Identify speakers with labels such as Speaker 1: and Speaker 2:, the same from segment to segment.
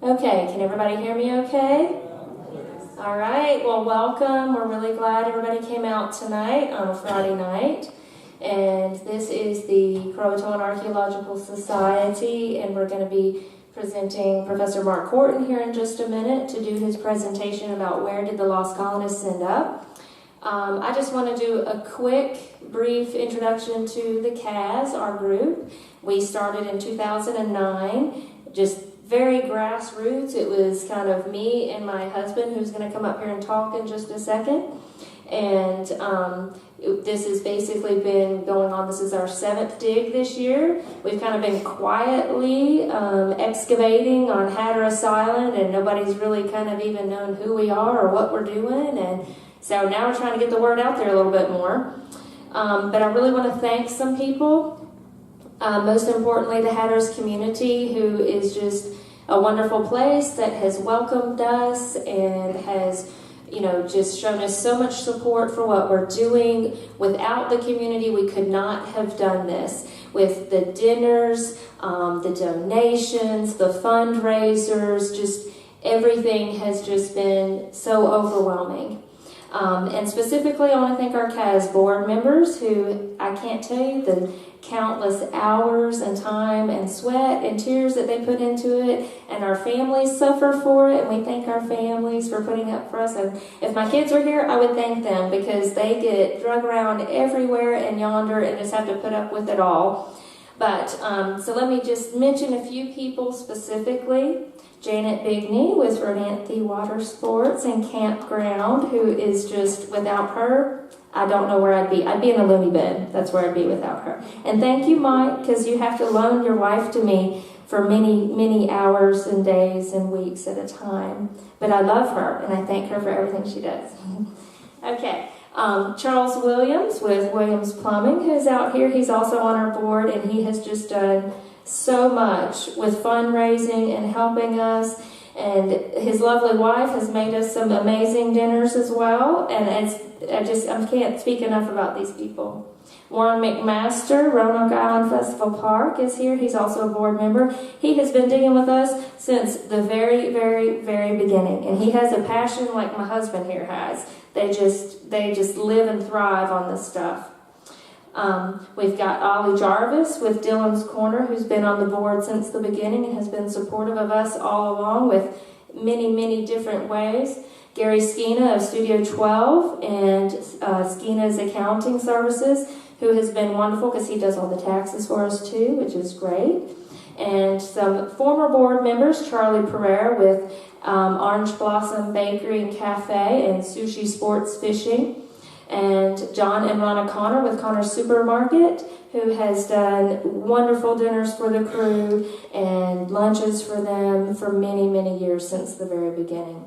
Speaker 1: Okay, can everybody hear me okay? All right, well, welcome. We're really glad everybody came out tonight on a Friday night. And this is the Croatoan Archeological Society, and we're going to be presenting Professor Mark Horton here in just a minute to do his presentation about where did the lost colonists end up. I just want to do a quick, brief introduction to the CAS, our group. We started in 2009, just very grassroots. It was kind of me and my husband, who's going to come up here and talk in just a second. And this has basically been going on. This is our 7th dig this year. We've kind of been quietly excavating on Hatteras Island, and nobody's really kind of even known who we are or what we're doing. And so now we're trying to get the word out there a little bit more. But I really want to thank some people. Most importantly, the Hatteras community, who is just a wonderful place that has welcomed us and has, just shown us so much support for what we're doing. Without the community, we could not have done this. With the dinners, the donations, the fundraisers, just everything has just been so overwhelming. And specifically, I want to thank our CAS board members, who I can't tell you the countless hours and time and sweat and tears that they put into it, and our families suffer for it, and we thank our families for putting up for us. And if my kids were here, I would thank them, because they get drug around everywhere and yonder and just have to put up with it all. But so let me just mention a few people specifically. Janet Bigney with Rodanthe Water Sports and Campground, who is just, without her, I don't know where I'd be. I'd be in a loony bin. That's where I'd be without her. And thank you, Mike, because you have to loan your wife to me for many, many hours and days and weeks at a time. But I love her, and I thank her for everything she does. Okay. Charles Williams with Williams Plumbing, who's out here. He's also on our board, and he has just done so much with fundraising and helping us. And his lovely wife has made us some amazing dinners as well. And I can't speak enough about these people. Warren McMaster, Roanoke Island Festival Park, is here. He's also a board member. He has been digging with us since the very, very, very beginning. And he has a passion like my husband here has. They just live and thrive on this stuff. We've got Ollie Jarvis with Dylan's Corner, who's been on the board since the beginning and has been supportive of us all along with many, many different ways. Gary Skeena of Studio 12 and Skeena's Accounting Services, who has been wonderful because he does all the taxes for us too, which is great. And some former board members, Charlie Pereira with Orange Blossom Bakery and Cafe and Sushi Sports Fishing. And John and Ronna Connor with Connor's Supermarket, who has done wonderful dinners for the crew and lunches for them for many, many years since the very beginning.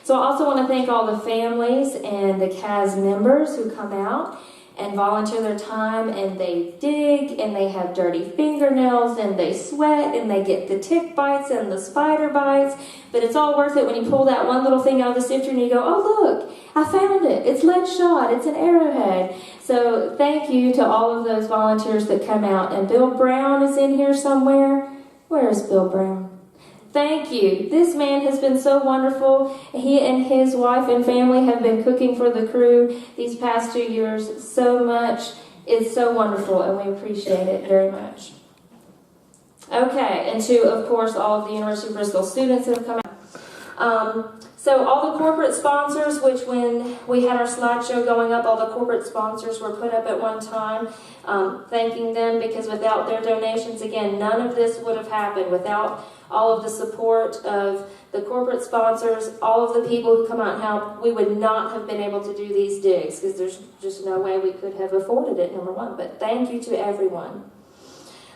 Speaker 1: So I also want to thank all the families and the CAS members who come out and volunteer their time, and they dig, and they have dirty fingernails, and they sweat, and they get the tick bites and the spider bites, but it's all worth it when you pull that one little thing out of the sifter and you go, oh look, I found it, it's lead shot, it's an arrowhead. So thank you to all of those volunteers that come out. And Bill Brown is in here somewhere. Where is Bill Brown? Thank you. This man has been so wonderful. He and his wife and family have been cooking for the crew these past 2 years so much. It's so wonderful, and we appreciate it very much. Okay, and to, of course, all of the University of Bristol students that have come out. So all the corporate sponsors, which when we had our slideshow going up, all the corporate sponsors were put up at one time, thanking them, because without their donations, again, none of this would have happened. Without all of the support of the corporate sponsors, all of the people who come out and help, we would not have been able to do these digs, because there's just no way we could have afforded it, number one. But thank you to everyone.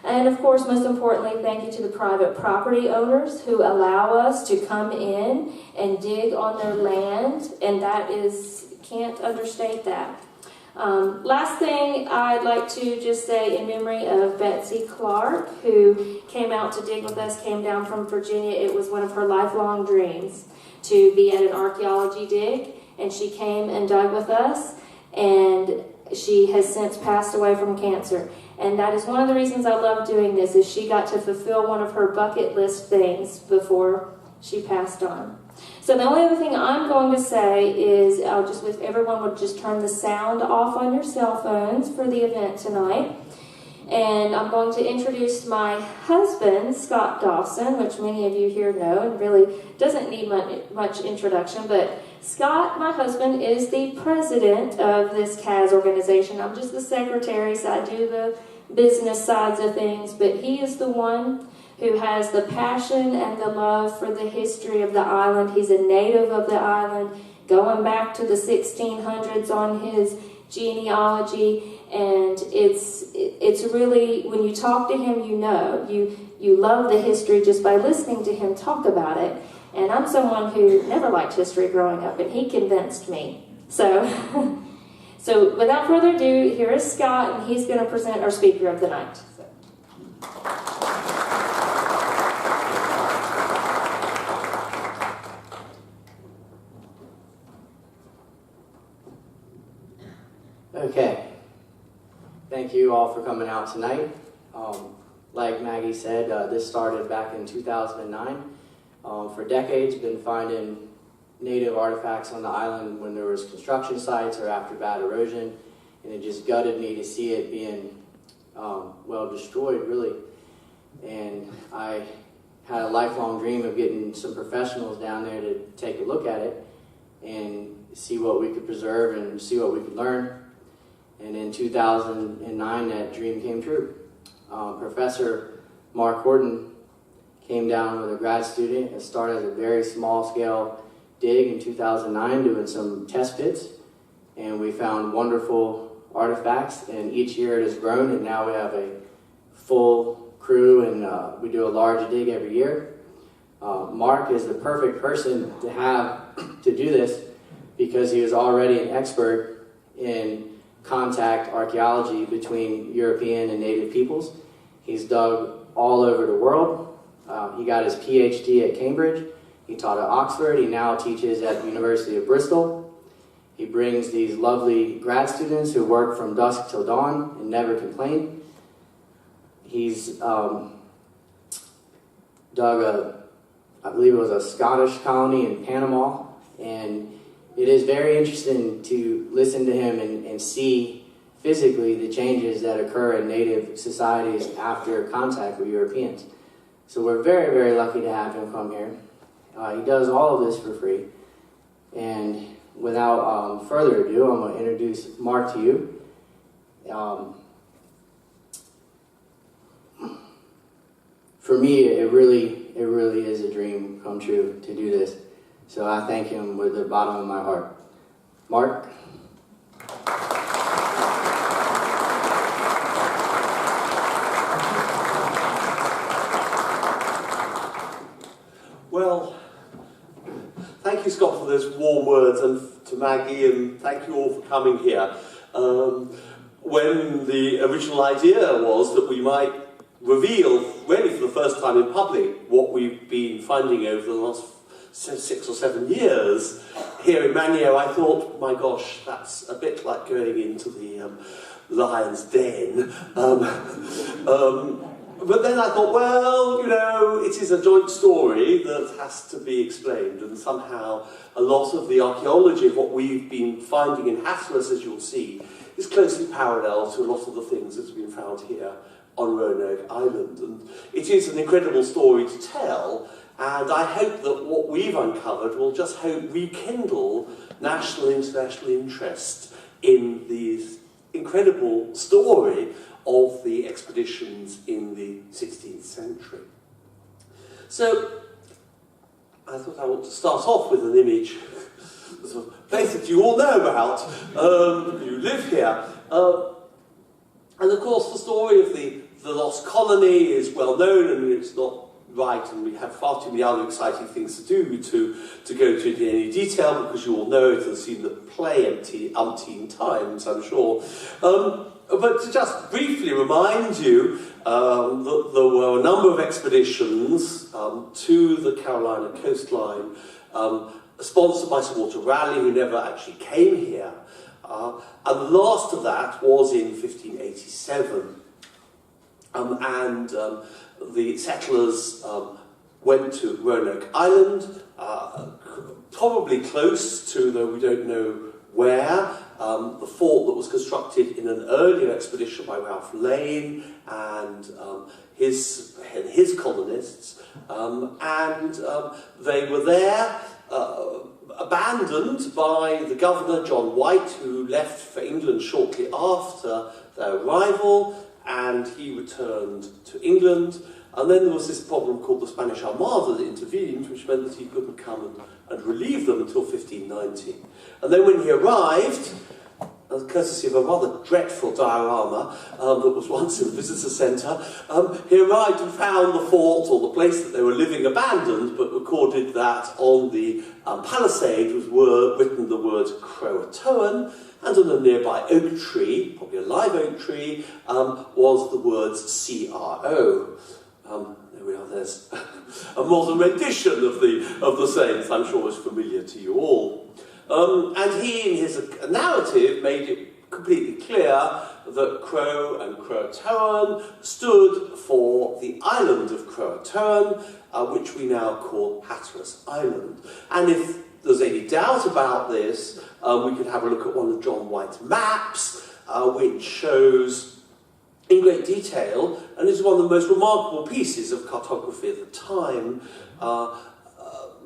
Speaker 1: And of course, most importantly, thank you to the private property owners who allow us to come in and dig on their land, and that is, can't understate that. Last thing I'd like to just say in memory of Betsy Clark, who came out to dig with us, came down from Virginia. It was one of her lifelong dreams to be at an archaeology dig, and she came and dug with us, and she has since passed away from cancer. And that is one of the reasons I love doing this, is she got to fulfill one of her bucket list things before she passed on. So the only other thing I'm going to say is, if everyone would just turn the sound off on your cell phones for the event tonight. And I'm going to introduce my husband, Scott Dawson, which many of you here know and really doesn't need much introduction. But Scott, my husband, is the president of this CAS organization. I'm just the secretary, so I do the business sides of things. But he is the one who has the passion and the love for the history of the island. He's a native of the island, going back to the 1600s on his genealogy. And it's really, when you talk to him, you love the history just by listening to him talk about it. And I'm someone who never liked history growing up, and he convinced me. So, so without further ado, here is Scott, and he's going to present our speaker of the night.
Speaker 2: Okay. Thank you all for coming out tonight. Like Maggie said, this started back in 2009. For decades, been finding native artifacts on the island when there was construction sites or after bad erosion, and it just gutted me to see it being well destroyed, really. And I had a lifelong dream of getting some professionals down there to take a look at it and see what we could preserve and see what we could learn. And in 2009, that dream came true. Professor Mark Horton came down with a grad student and started a very small-scale dig in 2009, doing some test pits. And we found wonderful artifacts, and each year it has grown, and now we have a full crew, and we do a large dig every year. Mark is the perfect person to have to do this because he is already an expert in contact archaeology between European and native peoples. He's dug all over the world. He got his PhD at Cambridge. He taught at Oxford. He now teaches at the University of Bristol. He brings these lovely grad students who work from dusk till dawn and never complain. He's dug I believe it was a Scottish colony in Panama, and it is very interesting to listen to him and see physically the changes that occur in native societies after contact with Europeans. So we're very, very lucky to have him come here. He does all of this for free. And without further ado, I'm going to introduce Mark to you. For me, it really is a dream come true to do this. So I thank him with the bottom of my heart. Mark?
Speaker 3: Well, thank you, Scott, for those warm words, and to Maggie, and thank you all for coming here. When the original idea was that we might reveal, really for the first time in public, what we've been finding over the last 6 or 7 years here in Manio, I thought, my gosh, that's a bit like going into the lion's den. But then I thought, well, you know, it is a joint story that has to be explained, and somehow a lot of the archaeology of what we've been finding in Hatteras, as you'll see, is closely parallel to a lot of the things that have been found here on Roanoke Island. And it is an incredible story to tell, and I hope that what we've uncovered will just rekindle national and international interest in this incredible story of the expeditions in the 16th century. So, I thought I want to start off with an image, a place that you all know about, you live here. And of course the story of the lost colony is well known, and it's not right, and we have far too many other exciting things to do to go into any detail, because you all know it and seen the play umpteen times, I'm sure. But to just briefly remind you that there were a number of expeditions to the Carolina coastline, sponsored by Sir Walter Raleigh, who never actually came here. And the last of that was in 1587. The settlers went to Roanoke Island, probably close to, though we don't know where, the fort that was constructed in an earlier expedition by Ralph Lane and his colonists, they were there, abandoned by the governor, Jobwhite, who left for England shortly after their arrival, and he returned to England. And then there was this problem called the Spanish Armada that intervened, which meant that he couldn't come and relieve them until 1590. And then when he arrived, courtesy of a rather dreadful diorama that was once in the visitor centre, he arrived and found the fort, or the place that they were living, abandoned, but recorded that on the palisade were written the words Croatoan, and on a nearby oak tree, probably a live oak tree, was the words CRO. There we are, there's a modern rendition of the saying that I'm sure is familiar to you all. And he, in his narrative, made it completely clear that Crow and Croatoan stood for the island of Croatoan, which we now call Hatteras Island. And if there's any doubt about this, we could have a look at one of Jobwhite Maps, which shows in great detail, and is one of the most remarkable pieces of cartography at the time,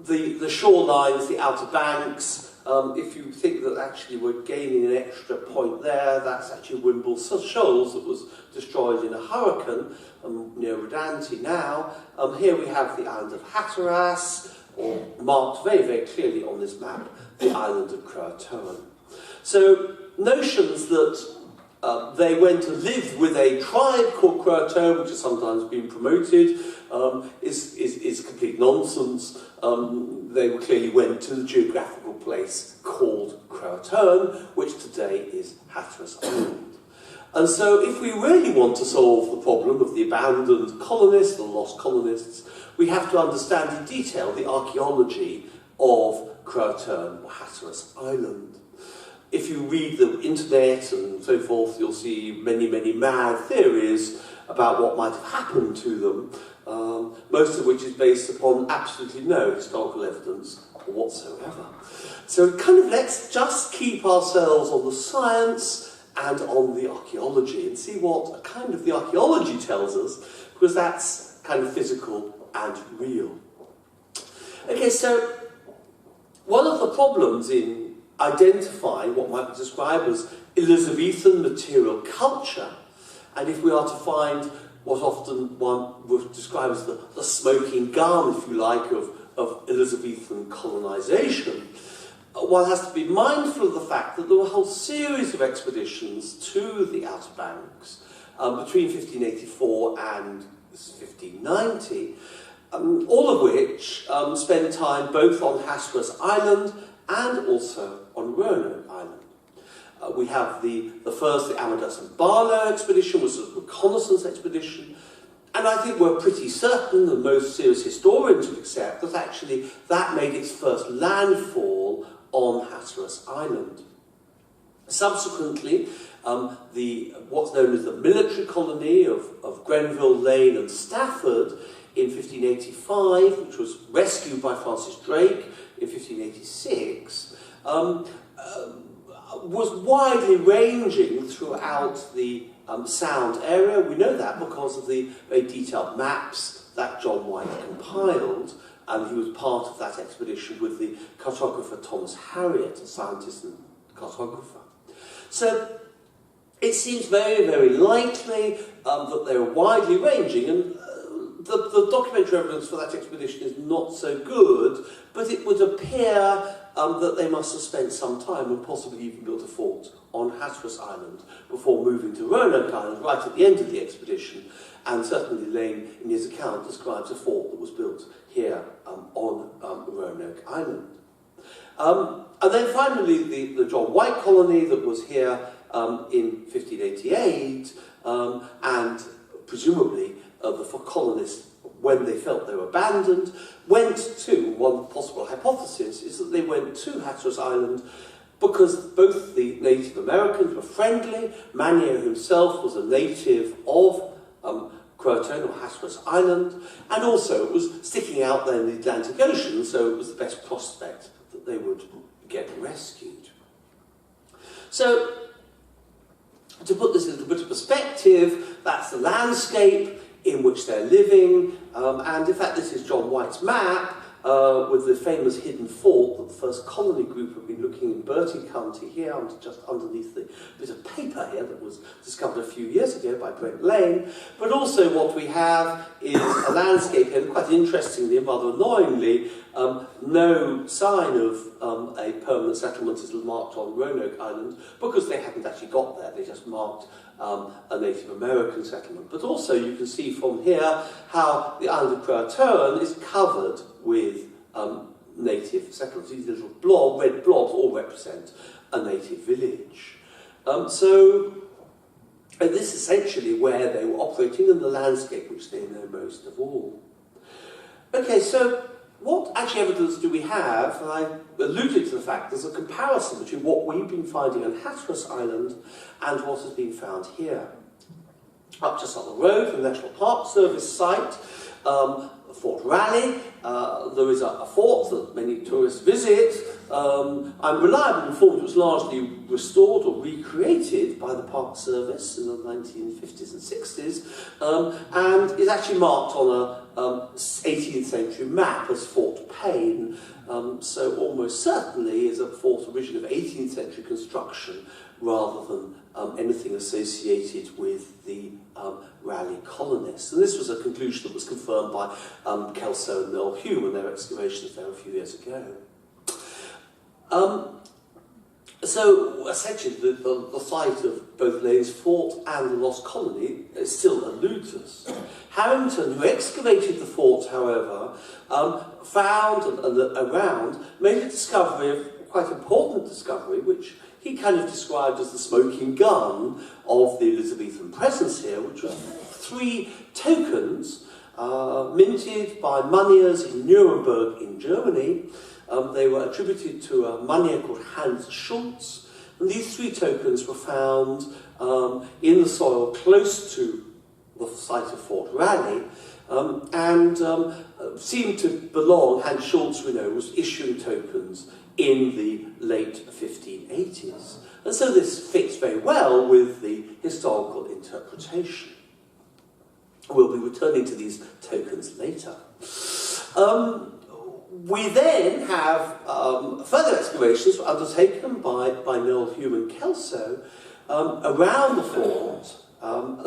Speaker 3: the shorelines, the outer banks. If you think that actually we're gaining an extra point there, that's actually Wimble Shoals that was destroyed in a hurricane near Rodanti now. Here we have the island of Hatteras, or marked very, very clearly on this map, the island of Croatoan. So notions that they went to live with a tribe called Croatoan, which has sometimes been promoted, is complete nonsense. They clearly went to the geographical place called Croatoan, which today is Hatteras Island. And so if we really want to solve the problem of the abandoned colonists, the lost colonists, we have to understand in detail the archaeology of Croatoan or Hatteras Island. If you read the internet and so forth, you'll see many, many mad theories about what might have happened to them, most of which is based upon absolutely no historical evidence whatsoever. So kind of let's just keep ourselves on the science and on the archaeology and see what kind of the archaeology tells us, because that's kind of physical and real. Okay, so one of the problems in identifying what might be described as Elizabethan material culture, and if we are to find what often one would describe as the smoking gun, if you like, of Elizabethan colonisation, one has to be mindful of the fact that there were a whole series of expeditions to the Outer Banks between 1584 and 1590, all of which spent time both on Hatteras Island and also on Roanoke Island. We have the first, the Amadeus and Barlow expedition, was a reconnaissance expedition, and I think we're pretty certain, and most serious historians would accept, that actually that made its first landfall on Hatteras Island. Subsequently, what's known as the military colony of Grenville, Lane and Stafford in 1585, which was rescued by Francis Drake in 1586, was widely ranging throughout the Sound area. We know that because of the very detailed maps that Jobwhite compiled, and he was part of that expedition with the cartographer Thomas Harriot, a scientist and cartographer. So it seems very, very likely that they were widely ranging, and the documentary evidence for that expedition is not so good, but it would appear that they must have spent some time and possibly even built a fort on Hatteras Island before moving to Roanoke Island right at the end of the expedition, and certainly Lane, in his account, describes a fort that was built here on Roanoke Island. And then finally the Jobwhite Colony that was here in 1588, and presumably the colonists, when they felt they were abandoned, went to, one possible hypothesis is that they went to Hatteras Island because both the Native Americans were friendly. Manio himself was a native of Croatoan or Hatteras Island, and also it was sticking out there in the Atlantic Ocean, so it was the best prospect that they would get rescued. So, to put this into a bit of perspective, that's the landscape in which they're living, and in fact this is Jobwhite's map, with the famous hidden fort that the first colony group have been looking in Bertie County here, just underneath the bit of paper here that was discovered a few years ago by Brent Lane. But also what we have is a landscape here, and quite interestingly and rather annoyingly, no sign of a permanent settlement is marked on Roanoke Island, because they hadn't actually got there, they just marked a Native American settlement. But also you can see from here how the island of Croatoan is covered with native settlements. These little red blobs all represent a native village. So this is essentially where they were operating in the landscape which they know most of all. Okay, so what actually evidence do we have? And I alluded to the fact there's a comparison between what we've been finding on Hatteras Island and what has been found here. Up just up the road from the National Park Service site, Fort Raleigh. There is a fort that many tourists visit. I'm reliably informed it was largely restored or recreated by the Park Service in the 1950s and 60s, and is actually marked on a 18th century map as Fort Payne. So almost certainly is a fort originally of 18th century construction rather than anything associated with the Raleigh colonists. And this was a conclusion that was confirmed by Kelso and Noel Hume in their excavations there a few years ago. So essentially the site of both Lane's fort and the lost colony still eludes us. Harrington, who excavated the fort, however, found and around, made a discovery, of quite important discovery, which he kind of described as the smoking gun of the Elizabethan presence here, which was 3 tokens minted by moneyers in Nuremberg in Germany. They were attributed to a moneyer called Hans Schultz, and these 3 tokens were found in the soil close to the site of Fort Raleigh, and seemed to belong, Hans Schultz, we know, was issuing tokens in the late 1580s. And so this fits very well with the historical interpretation. We'll be returning to these tokens later. We then have further excavations undertaken by Noel Hume and Kelso around the fort.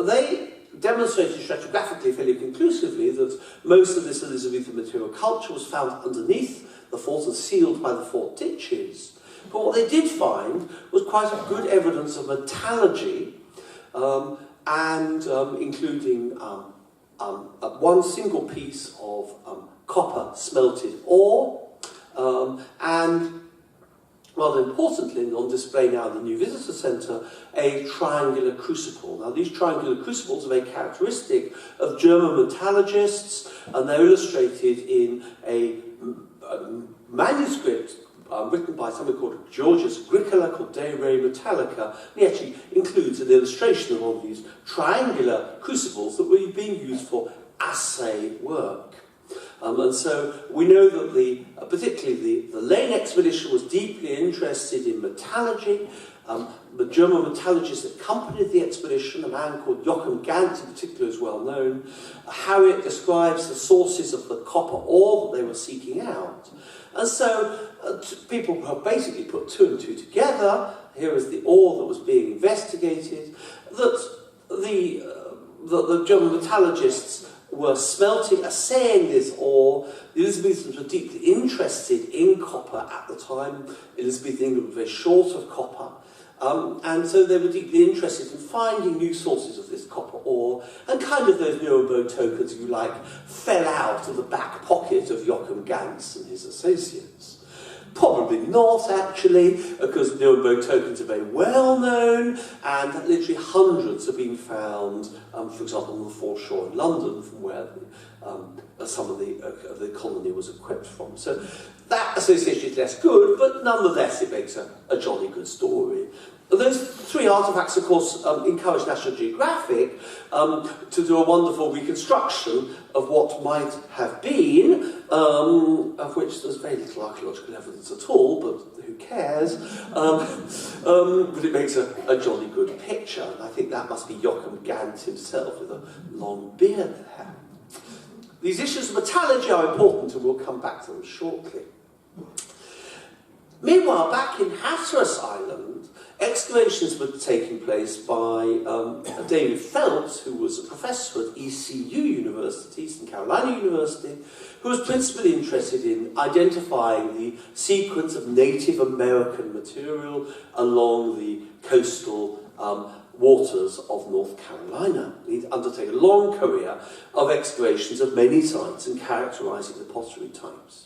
Speaker 3: They demonstrated stratigraphically fairly conclusively that most of this Elizabethan material culture was found underneath the fort and sealed by the fort ditches. But what they did find was quite a good evidence of metallurgy, and including one single piece of copper smelted ore, and rather importantly, and on display now in the new visitor centre, a triangular crucible. Now these triangular crucibles are very characteristic of German metallurgists, and they're illustrated in a manuscript written by someone called Georgius Agricola called De Re Metallica. He actually includes an illustration of one of these triangular crucibles that were being used for assay work. And so we know that particularly the Lane expedition was deeply interested in metallurgy. The German metallurgist that accompanied the expedition, a man called Joachim Gant in particular, is well known. Harriet describes the sources of the copper ore that they were seeking out. And so people have basically put 2 and 2 together. Here is the ore that was being investigated, that the German metallurgists were smelting, assaying this ore. The Elizabethans were deeply interested in copper at the time. Elizabethan England was very short of copper. And so they were deeply interested in finding new sources of this copper ore, and kind of those Nuremberg tokens, if you like, fell out of the back pocket of Joachim Gans and his associates. Probably not, actually, because Nuremberg tokens are very well known, and literally hundreds have been found, for example, on the foreshore in London, from where some of the colony was equipped from. So that association is less good, but nonetheless it makes a jolly good story. Those three artefacts, of course, encouraged National Geographic to do a wonderful reconstruction of what might have been, of which there's very little archaeological evidence at all, but who cares? But it makes a jolly good picture, and I think that must be Joachim Gant himself with a long beard there. These issues of metallurgy are important, and we'll come back to them shortly. Meanwhile, back in Hatteras Island, excavations were taking place by David Phelps, who was a professor at ECU University, Eastern Carolina University, who was principally interested in identifying the sequence of Native American material along the coastal waters of North Carolina. He'd undertaken a long career of excavations of many sites and characterising the pottery types.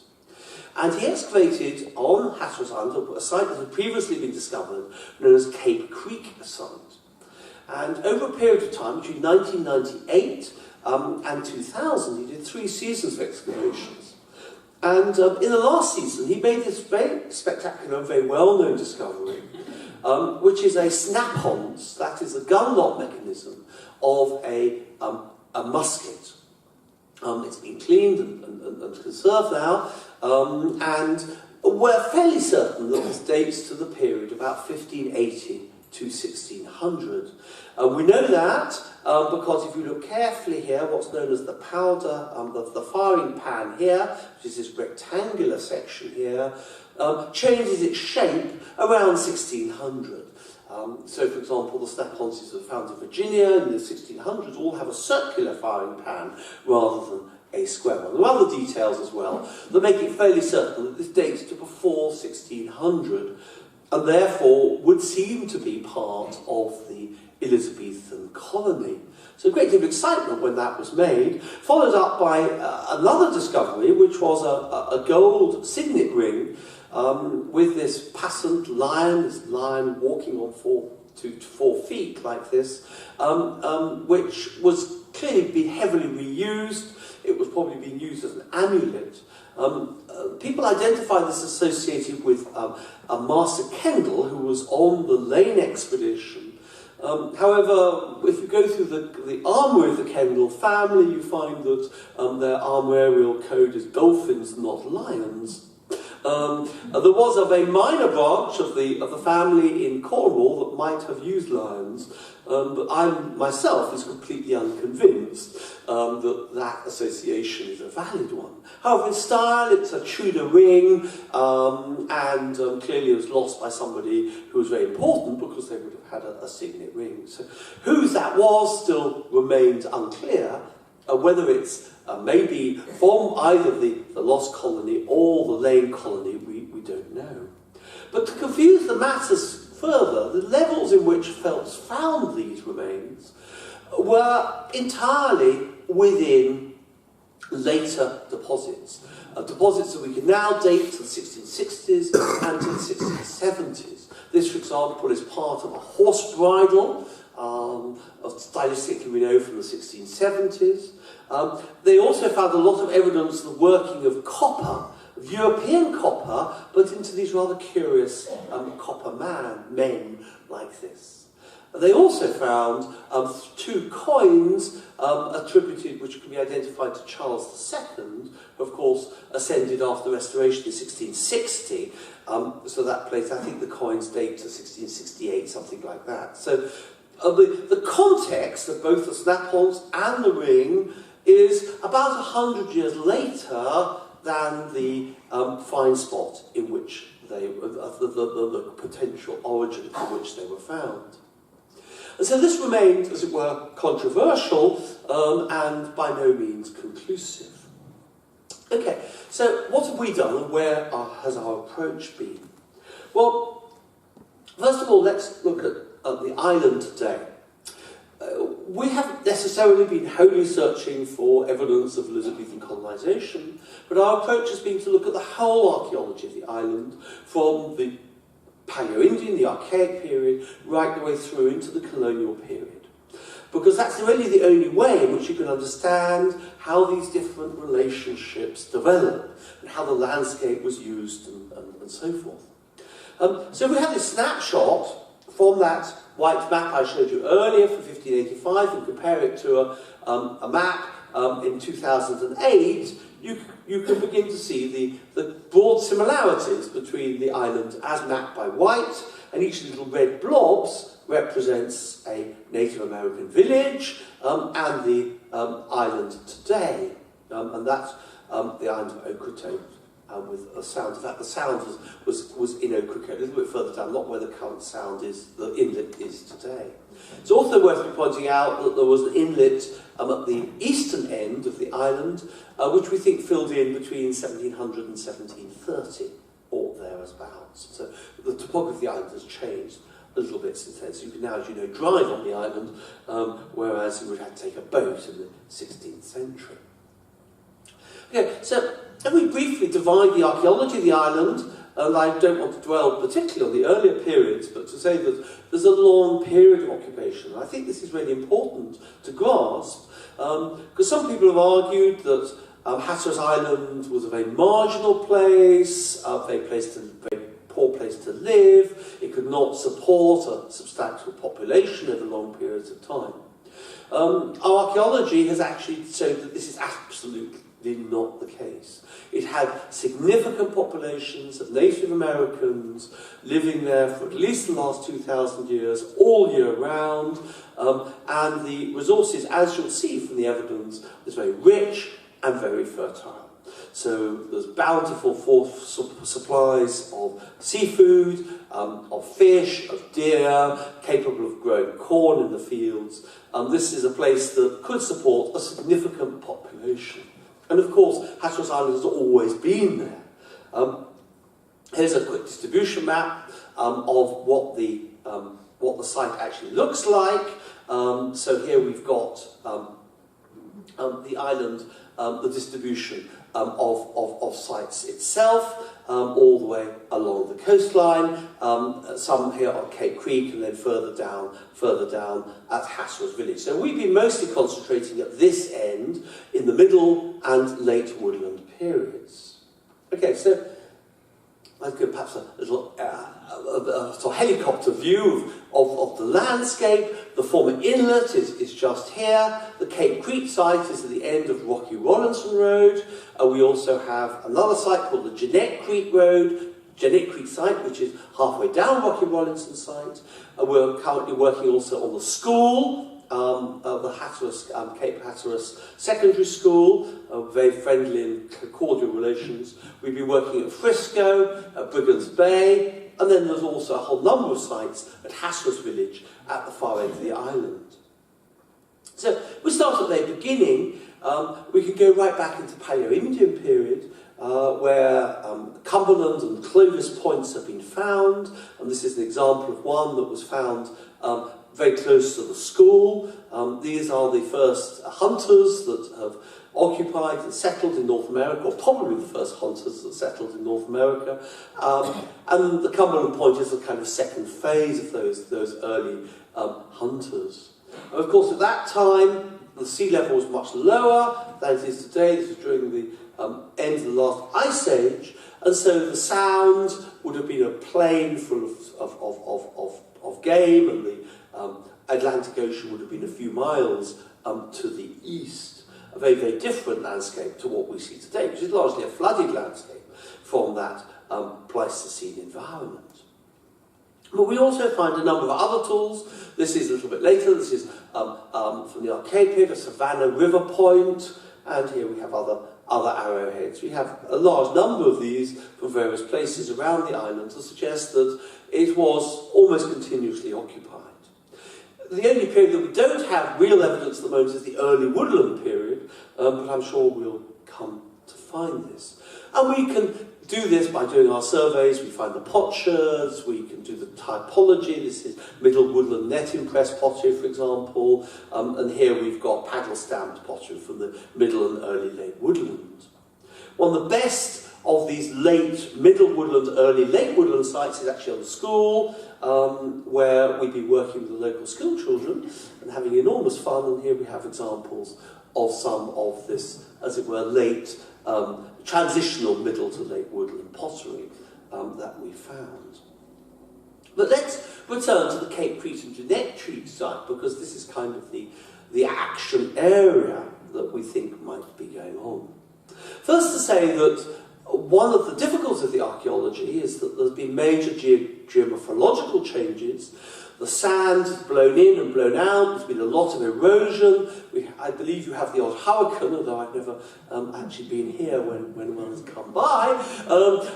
Speaker 3: And he excavated on Hatteras Island a site that had previously been discovered, known as Cape Creek site. And over a period of time, between 1998 and 2000, he did 3 seasons of excavations. And in the last season, he made this very spectacular and very well-known discovery, which is a snap-ons, that is a gun lock mechanism of a musket. It's been cleaned and conserved now, and we're fairly certain that this dates to the period about 1580 to 1600. We know that because if you look carefully here, what's known as the powder, the firing pan here, which is this rectangular section here, changes its shape around 1600. So, for example, the snap-ons that were found in Virginia in the 1600s all have a circular firing pan rather than a square one. There are other details as well that make it fairly certain that this dates to before 1600 and therefore would seem to be part of the Elizabethan colony. So a great deal of excitement when that was made, followed up by another discovery, which was a gold signet ring with this passant lion, this lion walking on 4 to 4 feet like this, which was clearly been heavily reused. It was probably being used as an amulet. People identify this associated with a Master Kendall who was on the Lane expedition. However, if you go through the Armour of the Kendall family, you find that their armorial code is dolphins, not lions. There was a very minor branch of the family in Cornwall that might have used lions, but I myself is completely unconvinced that association is a valid one. However, in style, it's a Tudor ring, and clearly it was lost by somebody who was very important because they would have had a signet ring. So whose that was still remained unclear. Whether it's maybe from either the Lost Colony or the Lane Colony, we don't know. But to confuse the matters further, the levels in which Phelps found these remains were entirely within later deposits. Deposits that we can now date to the 1660s and to the 1670s. This, for example, is part of a horse bridle, stylistically we know from the 1670s. They also found a lot of evidence of the working of copper, of European copper, but into these rather curious copper men like this. They also found 2 coins attributed, which can be identified to Charles II, who of course ascended after the Restoration in 1660. So that place, I think the coins date to 1668, something like that. So the context of both the snap-ons and the ring is about 100 years later than the find spot in which they the potential origin from which they were found. And so this remained, as it were, controversial and by no means conclusive. Okay, so what have we done and where has our approach been? Well, first of all, let's look at the island today. We haven't necessarily been wholly searching for evidence of Elizabethan colonisation, but our approach has been to look at the whole archaeology of the island from the Paleo-Indian, the Archaic period, right the way through into the colonial period. because that's really the only way in which you can understand how these different relationships develop and how the landscape was used and so forth. So we have this snapshot from that white map I showed you earlier from 1585 and compare it to a map in 2008, you can begin to see the broad similarities between the island as mapped by White, and each little red blobs represents a Native American village and the island today. And that's the island of Ocracoke with a sound. In fact, the sound was in Ocracoke, a little bit further down, not where the current sound is, the inlet is today. It's also worth me pointing out that there was an inlet at the eastern end of the island, which we think filled in between 1700 and 1730, or thereabouts. So the topography of the island has changed a little bit since then. So you can now, as you know, drive on the island, whereas you would have to take a boat in the 16th century. Okay, so let me briefly divide the archaeology of the island, and I don't want to dwell particularly on the earlier periods, but to say that there's a long period of occupation. And I think this is really important to grasp, because some people have argued that Hatteras Island was a very marginal place, a very poor place to live. It could not support a substantial population over long periods of time. Our archaeology has actually shown that this is absolutely not the case. It had significant populations of Native Americans living there for at least the last 2,000 years, all year round, and the resources, as you'll see from the evidence, was very rich and very fertile. So there's bountiful supplies of seafood, of fish, of deer, capable of growing corn in the fields. This is a place that could support a significant population. And of course, Hatteras Island has always been there. Here's a quick distribution map of what the site actually looks like. So here we've got the island, the distribution of sites itself, all the way along the coastline. Some here on Cape Creek, and then further down at Hatteras Village. So we've been mostly concentrating at this end in the middle and late woodland periods. Okay, so I'd go perhaps a little sort of helicopter view of the landscape. The former inlet is just here. The Cape Creek site is at the end of Rocky Rollinson Road. We also have another site called the Jeanette Creek site, which is halfway down Rocky Rollinson site. We're currently working also on the school, the Hatteras, Cape Hatteras Secondary School, very friendly and cordial relations. We've been working at Frisco, at Brigand's Bay, and then there's also a whole number of sites at Hatteras Village at the far end of the island. So we start at the beginning. We can go right back into Paleo-Indian period, where Cumberland and Clovis points have been found, and this is an example of one that was found very close to the school. These are the first hunters that have occupied and settled in North America, or probably the first hunters that settled in North America. And the Cumberland Point is a kind of second phase of those early hunters. And of course, at that time, the sea level was much lower than it is today. This was during the end of the last ice age, and so the Sound would have been a plain full of game, and the Atlantic Ocean would have been a few miles to the east. A very, very different landscape to what we see today, which is largely a flooded landscape from that Pleistocene environment. But we also find a number of other tools. This is a little bit later. This is from the archaic period, a Savannah River Point, and here we have other arrowheads. We have a large number of these from various places around the island to suggest that it was almost continuously occupied. The only period that we don't have real evidence at the moment is the early woodland period, but I'm sure we'll come to find this. And we can do this by doing our surveys. We find the potsherds, we can do the typology. This is middle woodland net impressed pottery, for example, and here we've got paddle stamped pottery from the middle and early late woodland. One of the best of these late middle woodland, early late woodland sites is actually on the school, where we've been working with the local school children and having enormous fun. And here we have examples of some of this, as it were, late transitional middle to late woodland pottery that we found. But let's return to the Cape Cretan Jeanette Tree site, because this is kind of the action area that we think might be going on. First, to say that one of the difficulties of the archaeology is that there's been major geomorphological changes. The sand has blown in and blown out. There's been a lot of erosion. I believe you have the odd hurricane, although I've never actually been here when one has come by.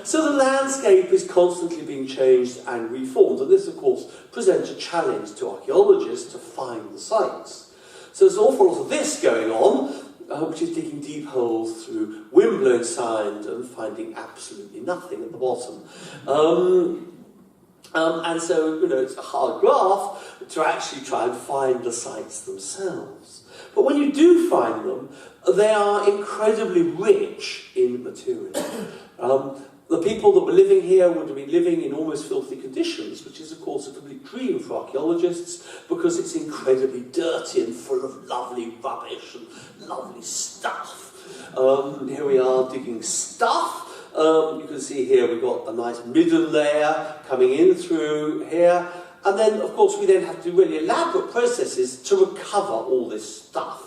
Speaker 3: So the landscape is constantly being changed and reformed. And this, of course, presents a challenge to archaeologists to find the sites. So there's an awful lot of this going on, which is digging deep holes through wind-blown sand and finding absolutely nothing at the bottom. And so, it's a hard graft to actually try and find the sites themselves. But when you do find them, they are incredibly rich in material. The people that were living here would have been living in almost filthy conditions, which is, of course, a complete dream for archaeologists, because it's incredibly dirty and full of lovely rubbish and lovely stuff. Here we are digging stuff. You can see here we've got a nice middle layer coming in through here. And then, of course, we then have to do really elaborate processes to recover all this stuff.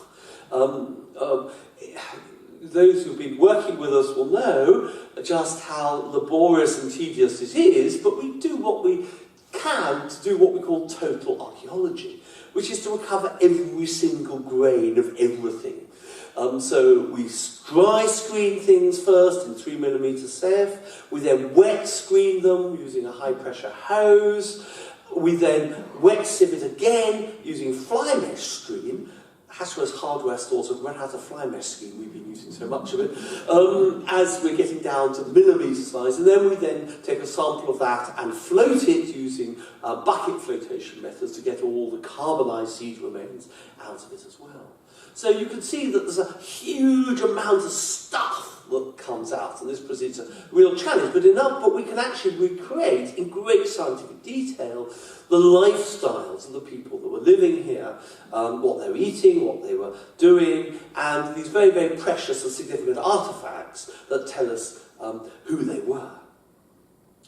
Speaker 3: Those who've been working with us will know just how laborious and tedious it is, but we do what we can to do what we call total archaeology, which is to recover every single grain of everything. So we dry screen things first in 3mm Ceph. We then wet screen them using a high pressure hose. We then wet sieve it again using fly mesh screen. Hatteras hardware stores have run out of fly mesh screen, we've been using so much of it, as we're getting down to millimetre size. And then we then take a sample of that and float it using bucket flotation methods to get all the carbonised seed remains out of it as well. So you can see that there's a huge amount of stuff that comes out, and this presents a real challenge, but we can actually recreate in great scientific detail the lifestyles of the people that were living here, what they were eating, what they were doing, and these very, very precious and significant artefacts that tell us who they were.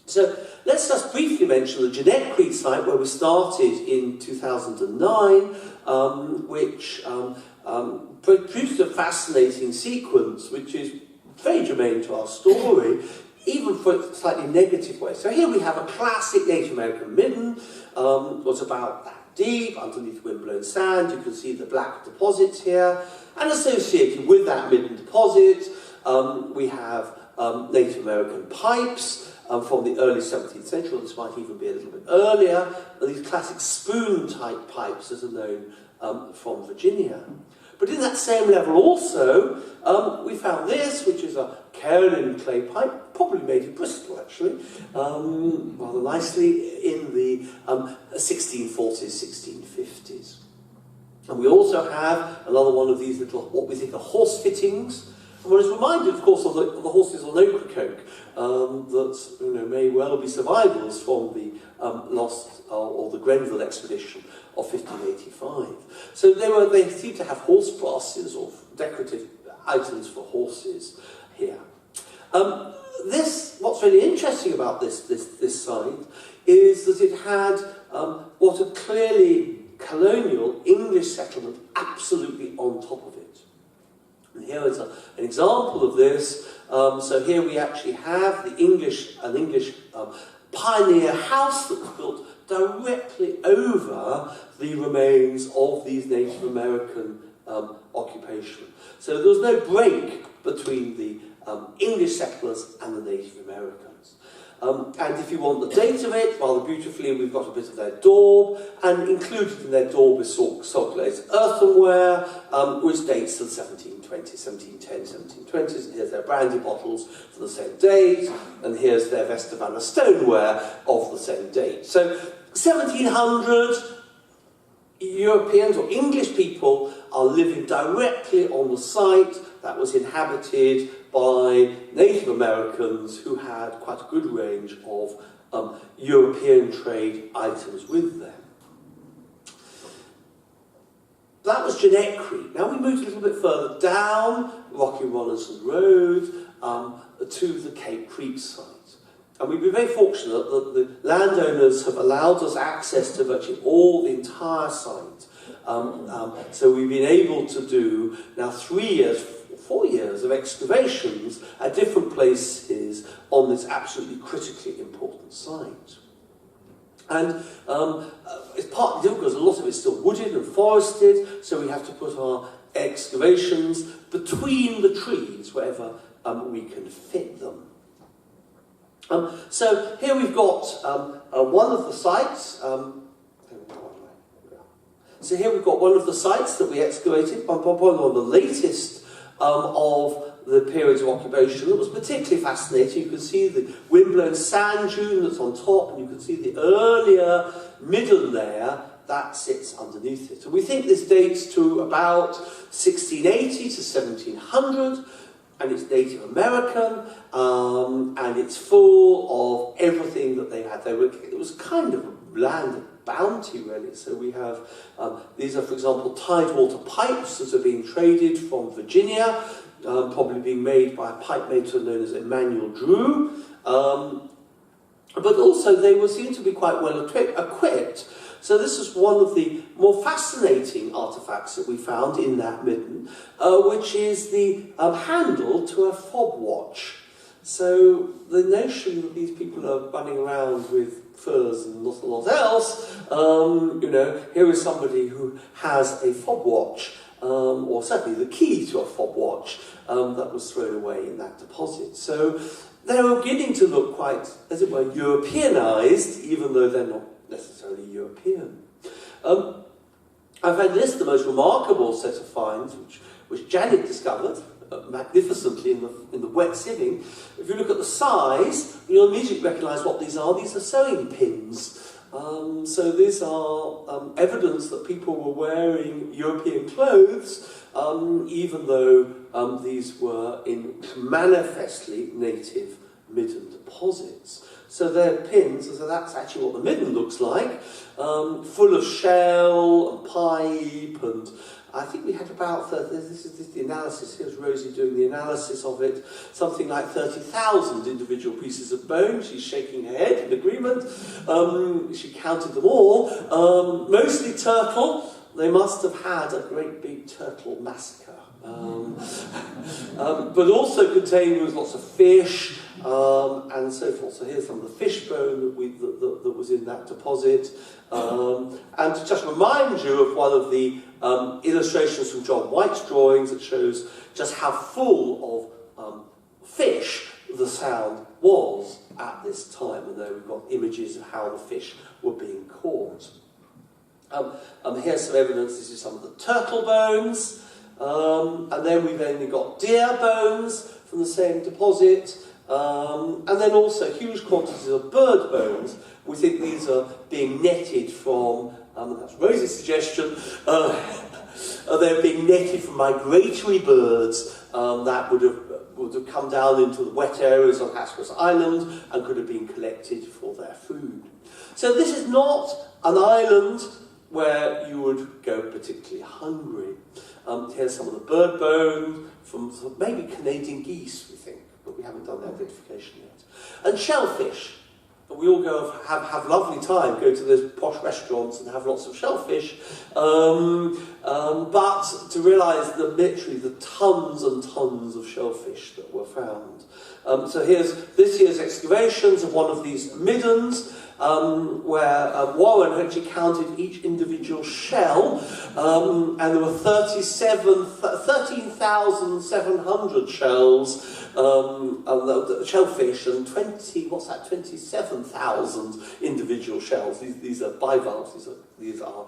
Speaker 3: So let's just briefly mention the Jeanette Creek site, where we started in 2009, which produced a fascinating sequence, which is very germane to our story, even for a slightly negative way. So here we have a classic Native American midden, was about that deep, underneath windblown sand. You can see the black deposits here, and associated with that midden deposit, we have Native American pipes, from the early 17th century, or this might even be a little bit earlier, and these classic spoon-type pipes that are known from Virginia. But in that same level also, we found this, which is a kaolin clay pipe, probably made in Bristol actually, rather nicely in the 1640s, 1650s. And we also have another one of these little, what we think are horse fittings. And one is reminded, of course, of the horses on Ocracoke that may well be survivals from the lost or the Grenville expedition of 1585. So they seem to have horse brasses or decorative items for horses here. What's really interesting about this site is that it had what are clearly colonial English settlement absolutely on top of it. And here is an example of this. So here we actually have an English pioneer house that was built directly over the remains of these Native American occupation. So there was no break between the English settlers and the Native Americans. And if you want the date of it, rather beautifully, we've got a bit of their daub, and included in their daub is salt glazed earthenware, which dates to the 1710, 1720s, and here's their brandy bottles for the same date, and here's their Vestavana stoneware of the same date. So 1700, Europeans or English people are living directly on the site that was inhabited by Native Americans who had quite a good range of European trade items with them. That was Jeanette Creek. Now we moved a little bit further down Rocky Rollinson Road to the Cape Creek site. And we've been very fortunate that the landowners have allowed us access to virtually the entire site. So we've been able to do now 4 years of excavations at different places on this absolutely critically important site. And it's partly difficult because a lot of it's still wooded and forested, so we have to put our excavations between the trees wherever we can fit them. So here we've got one of the sites. So here we've got one of the sites that we excavated, one of the latest of the periods of occupation. That was particularly fascinating. You can see the windblown sand dune that's on top, and you can see the earlier middle layer that sits underneath it. And we think this dates to about 1680 to 1700, and it's Native American, and it's full of everything that they had. It was kind of a land of bounty, really. So we have, these are, for example, tidewater pipes that are being traded from Virginia, probably being made by a pipe maker known as Emmanuel Drew. But also they were seen to be quite well equipped. So this is one of the more fascinating artefacts that we found in that midden, which is the handle to a fob watch. So the notion that these people are running around with furs and not a lot else, here is somebody who has a fob watch, or certainly the key to a fob watch, that was thrown away in that deposit. So they were beginning to look quite, as it were, Europeanized, even though they're not necessarily European. I find this the most remarkable set of finds, which Janet discovered magnificently in the wet sieving. If you look at the size, you'll immediately recognise what these are. These are sewing pins. So these are evidence that people were wearing European clothes, even though these were in manifestly native midden deposits. So they're pins, so that's actually what the midden looks like, full of shell and pipe, and I think we had about, this is the analysis, here's Rosie doing the analysis of it, something like 30,000 individual pieces of bone. She's shaking her head in agreement. She counted them all, mostly turtle. They must have had a great big turtle massacre. But also contained was lots of fish, and so forth. So here's some of the fish bone that was in that deposit. And to just remind you of one of the illustrations from Jobwhite's drawings that shows just how full of fish the sound was at this time, and there we've got images of how the fish were being caught. Here's some evidence. This is some of the turtle bones. And then we've only got deer bones from the same deposit, and then also huge quantities of bird bones. We think these are being netted from, that's Rosie's suggestion, they're being netted from migratory birds that would have come down into the wet areas on Hatteras Island and could have been collected for their food. So this is not an island where you would go particularly hungry. Here's some of the bird bone from maybe Canadian geese, we think, but we haven't done the identification yet. And shellfish. We all go have lovely time, go to those posh restaurants and have lots of shellfish, but to realise literally the tons and tons of shellfish that were found. So here's this year's excavations of one of these middens, where Warren actually counted each individual shell, and there were 13,700 shells, shellfish, and 27,000 individual shells. These are bivalves, these are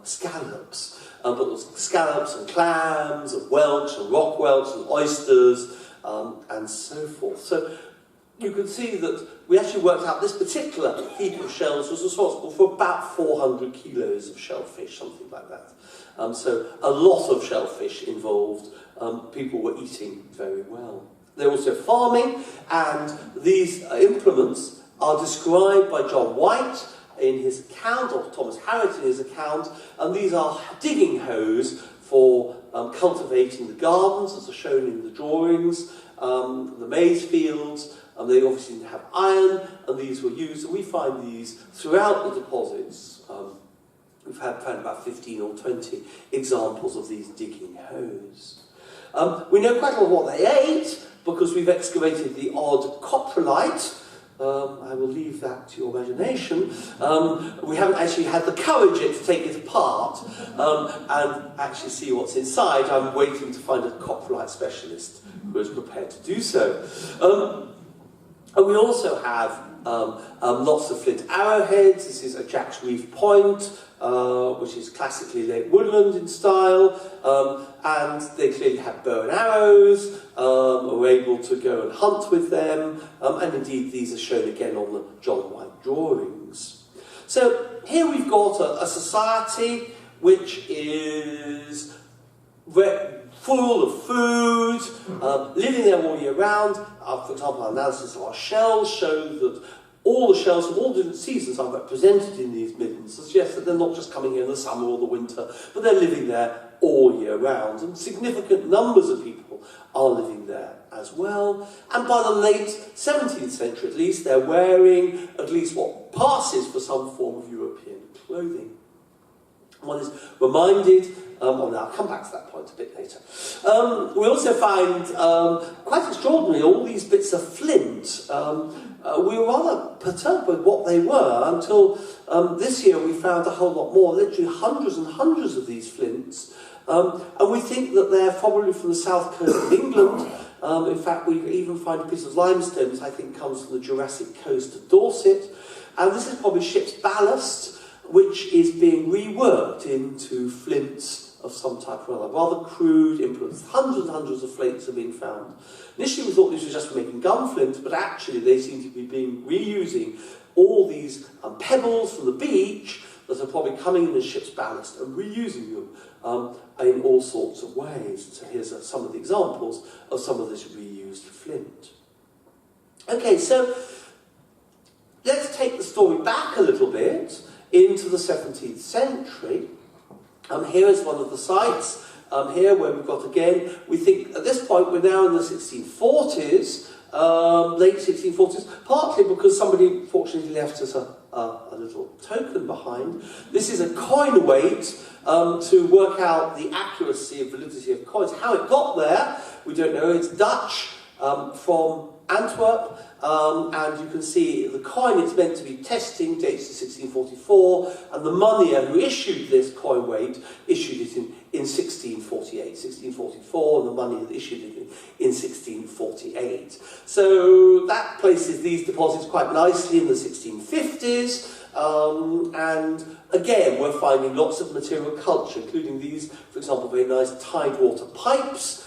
Speaker 3: scallops. But there's scallops and clams and whelks and rock whelks and oysters, and so forth. So you can see that we actually worked out this particular heap of shells was responsible for about 400 kilos of shellfish, something like that. So a lot of shellfish involved. People were eating very well. They're also farming, and these implements are described by Jobwhite in his account, or Thomas Harriot in his account, and these are digging hoes for cultivating the gardens, as are shown in the drawings, the maize fields. They obviously didn't have iron, and these were used, and we find these throughout the deposits. We've found about 15 or 20 examples of these digging hoes. We know quite a lot of what they ate, because we've excavated the odd coprolite. I will leave that to your imagination. We haven't actually had the courage yet to take it apart and actually see what's inside. I'm waiting to find a coprolite specialist who is prepared to do so. And we also have lots of flint arrowheads. This is a Jack's Reef Point, which is classically Lake Woodland in style, and they clearly had bow and arrows, were able to go and hunt with them, and indeed these are shown again on the Jobwhite drawings. So here we've got a society which is full of food, living there all year round. For example, our analysis of our shells show that all the shells from all different seasons are represented in these middens, suggests that they're not just coming here in the summer or the winter, but they're living there all year round. And significant numbers of people are living there as well. And by the late 17th century, at least, they're wearing at least what passes for some form of European clothing. One is reminded, I'll come back to that point a bit later. We also find, quite extraordinary, all these bits of flint. We were rather perturbed with what they were until this year we found a whole lot more, literally hundreds and hundreds of these flints. And we think that they're probably from the south coast of England. In fact, we even find a piece of limestone that I think comes from the Jurassic coast of Dorset. And this is probably ship's ballast, which is being reworked into flints of some type or other. Rather crude implements. Hundreds and hundreds of flints have been found. Initially we thought these were just for making gun flints, but actually they seem to be reusing all these pebbles from the beach that are probably coming in as ship's ballast and reusing them in all sorts of ways. So here's some of the examples of some of this reused flint. Okay, so let's take the story back a little bit into the 17th century. Here is one of the sites here where we've got, again, we think at this point we're now in the 1640s, late 1640s, partly because somebody fortunately left us a little token behind. This is a coin weight to work out the accuracy and validity of coins. How it got there, we don't know. It's Dutch from Antwerp, and you can see the coin it's meant to be testing dates to 1644, and the moneyer who issued this coin weight issued it in 1648, 1644, and the money that issued it in 1648. So that places these deposits quite nicely in the 1650s, and again we're finding lots of material culture, including these, for example, very nice tidewater pipes,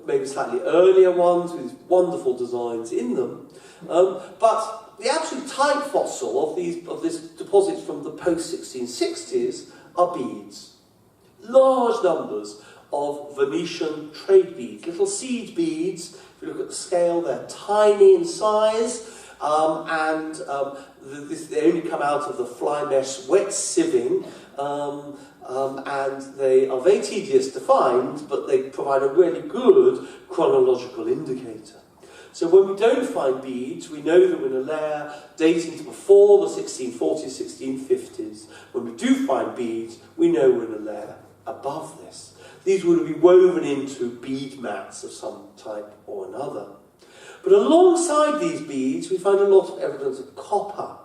Speaker 3: maybe slightly earlier ones with wonderful designs in them. But the absolute type fossil of this deposit from the post-1660s are beads. Large numbers of Venetian trade beads, little seed beads. If you look at the scale, they're tiny in size, and they only come out of the fly mesh wet sieving. And they are very tedious to find, but they provide a really good chronological indicator. So when we don't find beads, we know that we're in a layer dating to before the 1640s, 1650s. When we do find beads, we know we're in a layer above this. These would be woven into bead mats of some type or another. But alongside these beads, we find a lot of evidence of copper.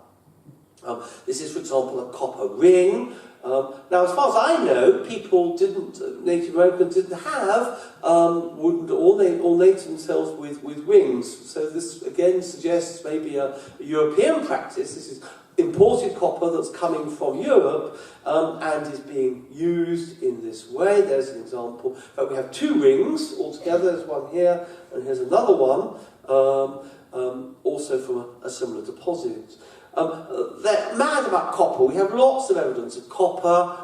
Speaker 3: This is, for example, a copper ring. Now, as far as I know, Native Americans didn't have, wouldn't ornate themselves with rings. So this, again, suggests maybe a European practice. This is imported copper that's coming from Europe and is being used in this way. There's an example. In fact, we have two rings altogether. There's one here, and here's another one. also from a similar deposit. They're mad about copper. We have lots of evidence of copper.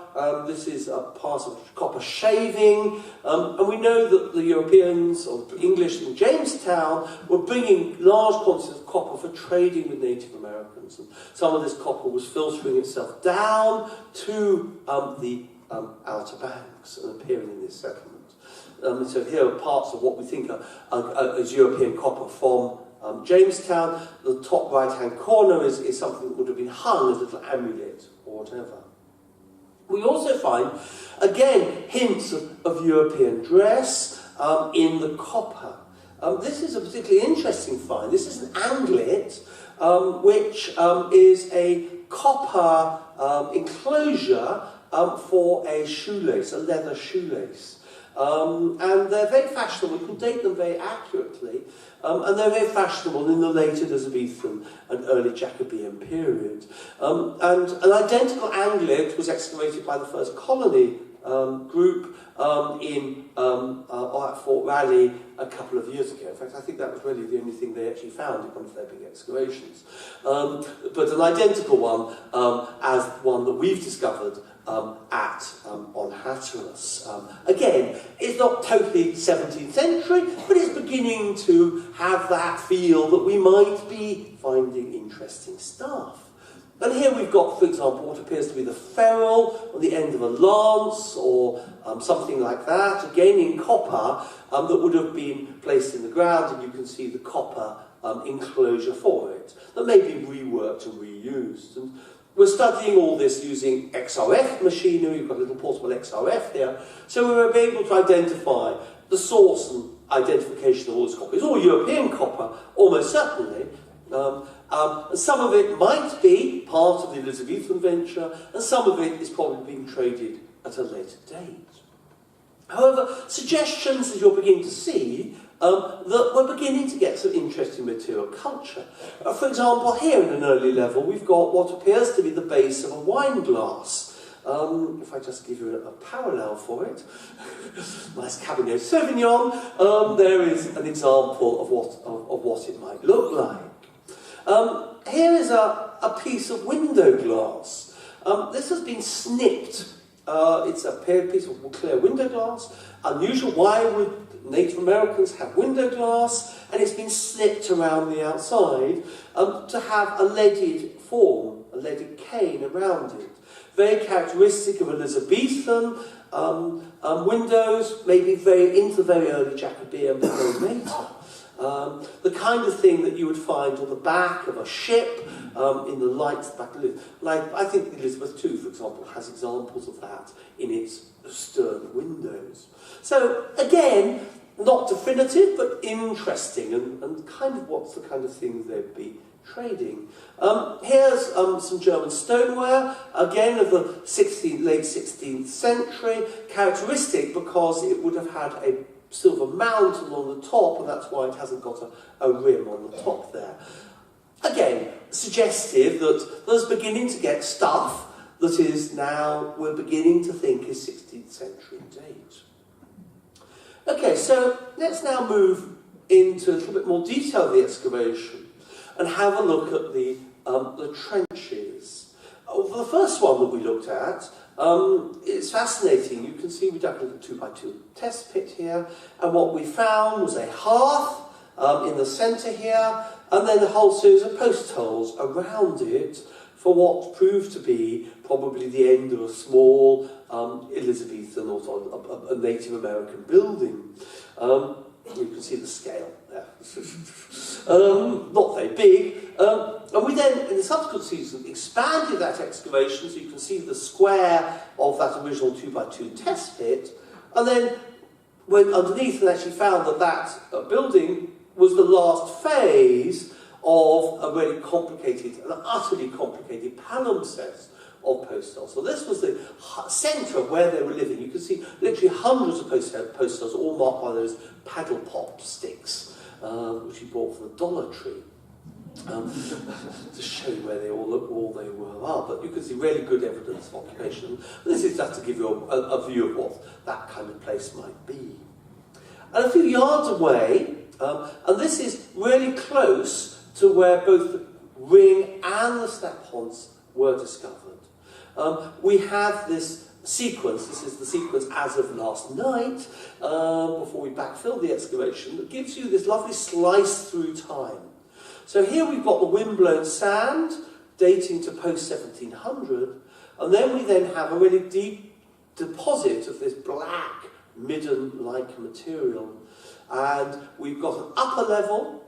Speaker 3: This is a part of copper shaving. And we know that the Europeans, or the English in Jamestown, were bringing large quantities of copper for trading with Native Americans. And some of this copper was filtering itself down to the Outer Banks and appearing in this settlement. So here are parts of what we think is European copper from Jamestown. The top right-hand corner is something that would have been hung as a little amulet or whatever. We also find, again, hints of European dress in the copper. This is a particularly interesting find. This is an anglet, which is a copper enclosure for a shoelace, a leather shoelace. And they're very fashionable. We can date them very accurately. And they're very fashionable in the later Elizabethan and early Jacobean period. And an identical anglet was excavated by the first colony group at Fort Raleigh a couple of years ago. In fact, I think that was really the only thing they actually found in one of their big excavations. But an identical one as one that we've discovered on Hatteras. Again, it's not totally 17th century, but it's beginning to have that feel that we might be finding interesting stuff. And here we've got, for example, what appears to be the ferrule on the end of a lance, or something like that, again in copper, that would have been placed in the ground, and you can see the copper enclosure for it, that may be reworked and reused. And we're studying all this using XRF machinery. We've got a little portable XRF here. So we were able to identify the source and identification of all this copper. It's all European copper, almost certainly. Some of it might be part of the Elizabethan venture, and some of it is probably being traded at a later date. However, suggestions, as you're beginning to see, that we're beginning to get some interesting material culture. For example, here in an early level, we've got what appears to be the base of a wine glass. If I just give you a parallel for it, nice Cabernet Sauvignon, there is an example of what it might look like. Here is a piece of window glass. This has been snipped. It's a piece of clear window glass. Unusual. Why would Native Americans have window glass? And it's been snipped around the outside to have a leaded form, a leaded cane around it. Very characteristic of Elizabethan windows, maybe into the very early Jacobean, but very later. The kind of thing that you would find on the back of a ship, in the lights back. Like, I think Elizabeth II, for example, has examples of that in its stern windows. So, again, not definitive, but interesting, and kind of what's the kind of thing they'd be trading. Here's some German stoneware, again of the late 16th century, characteristic because it would have had a silver mount along the top, and that's why it hasn't got a rim on the top there. Again, suggestive that there's beginning to get stuff that is now, we're beginning to think is 16th century date. Okay, so let's now move into a little bit more detail of the excavation and have a look at the trenches. The first one that we looked at, it's fascinating. You can see we dug a little 2x2 test pit here, and what we found was a hearth in the centre here, and then a whole series of post holes around it for what proved to be probably the end of a small Elizabethan or a Native American building. You can see the scale there. Not very big. And we then, in the subsequent season, expanded that excavation so you can see the square of that original 2x2 test pit, and then went underneath and actually found that building was the last phase of a very complicated, an utterly complicated palimpsest of post holes. So this was the centre of where they were living. You can see literally hundreds of post holes, all marked by those paddle pop sticks, which he bought from the Dollar Tree. To show you where they all were. But you can see really good evidence of occupation. This is just to give you a view of what that kind of place might be. And a few yards away, And this is really close to where both the ring and the snap ponds were discovered. We have this sequence, this is the sequence as of last night, before we backfilled the excavation, that gives you this lovely slice through time. So here we've got the windblown sand, dating to post-1700, and then we then have a really deep deposit of this black, midden-like material. And we've got an upper level,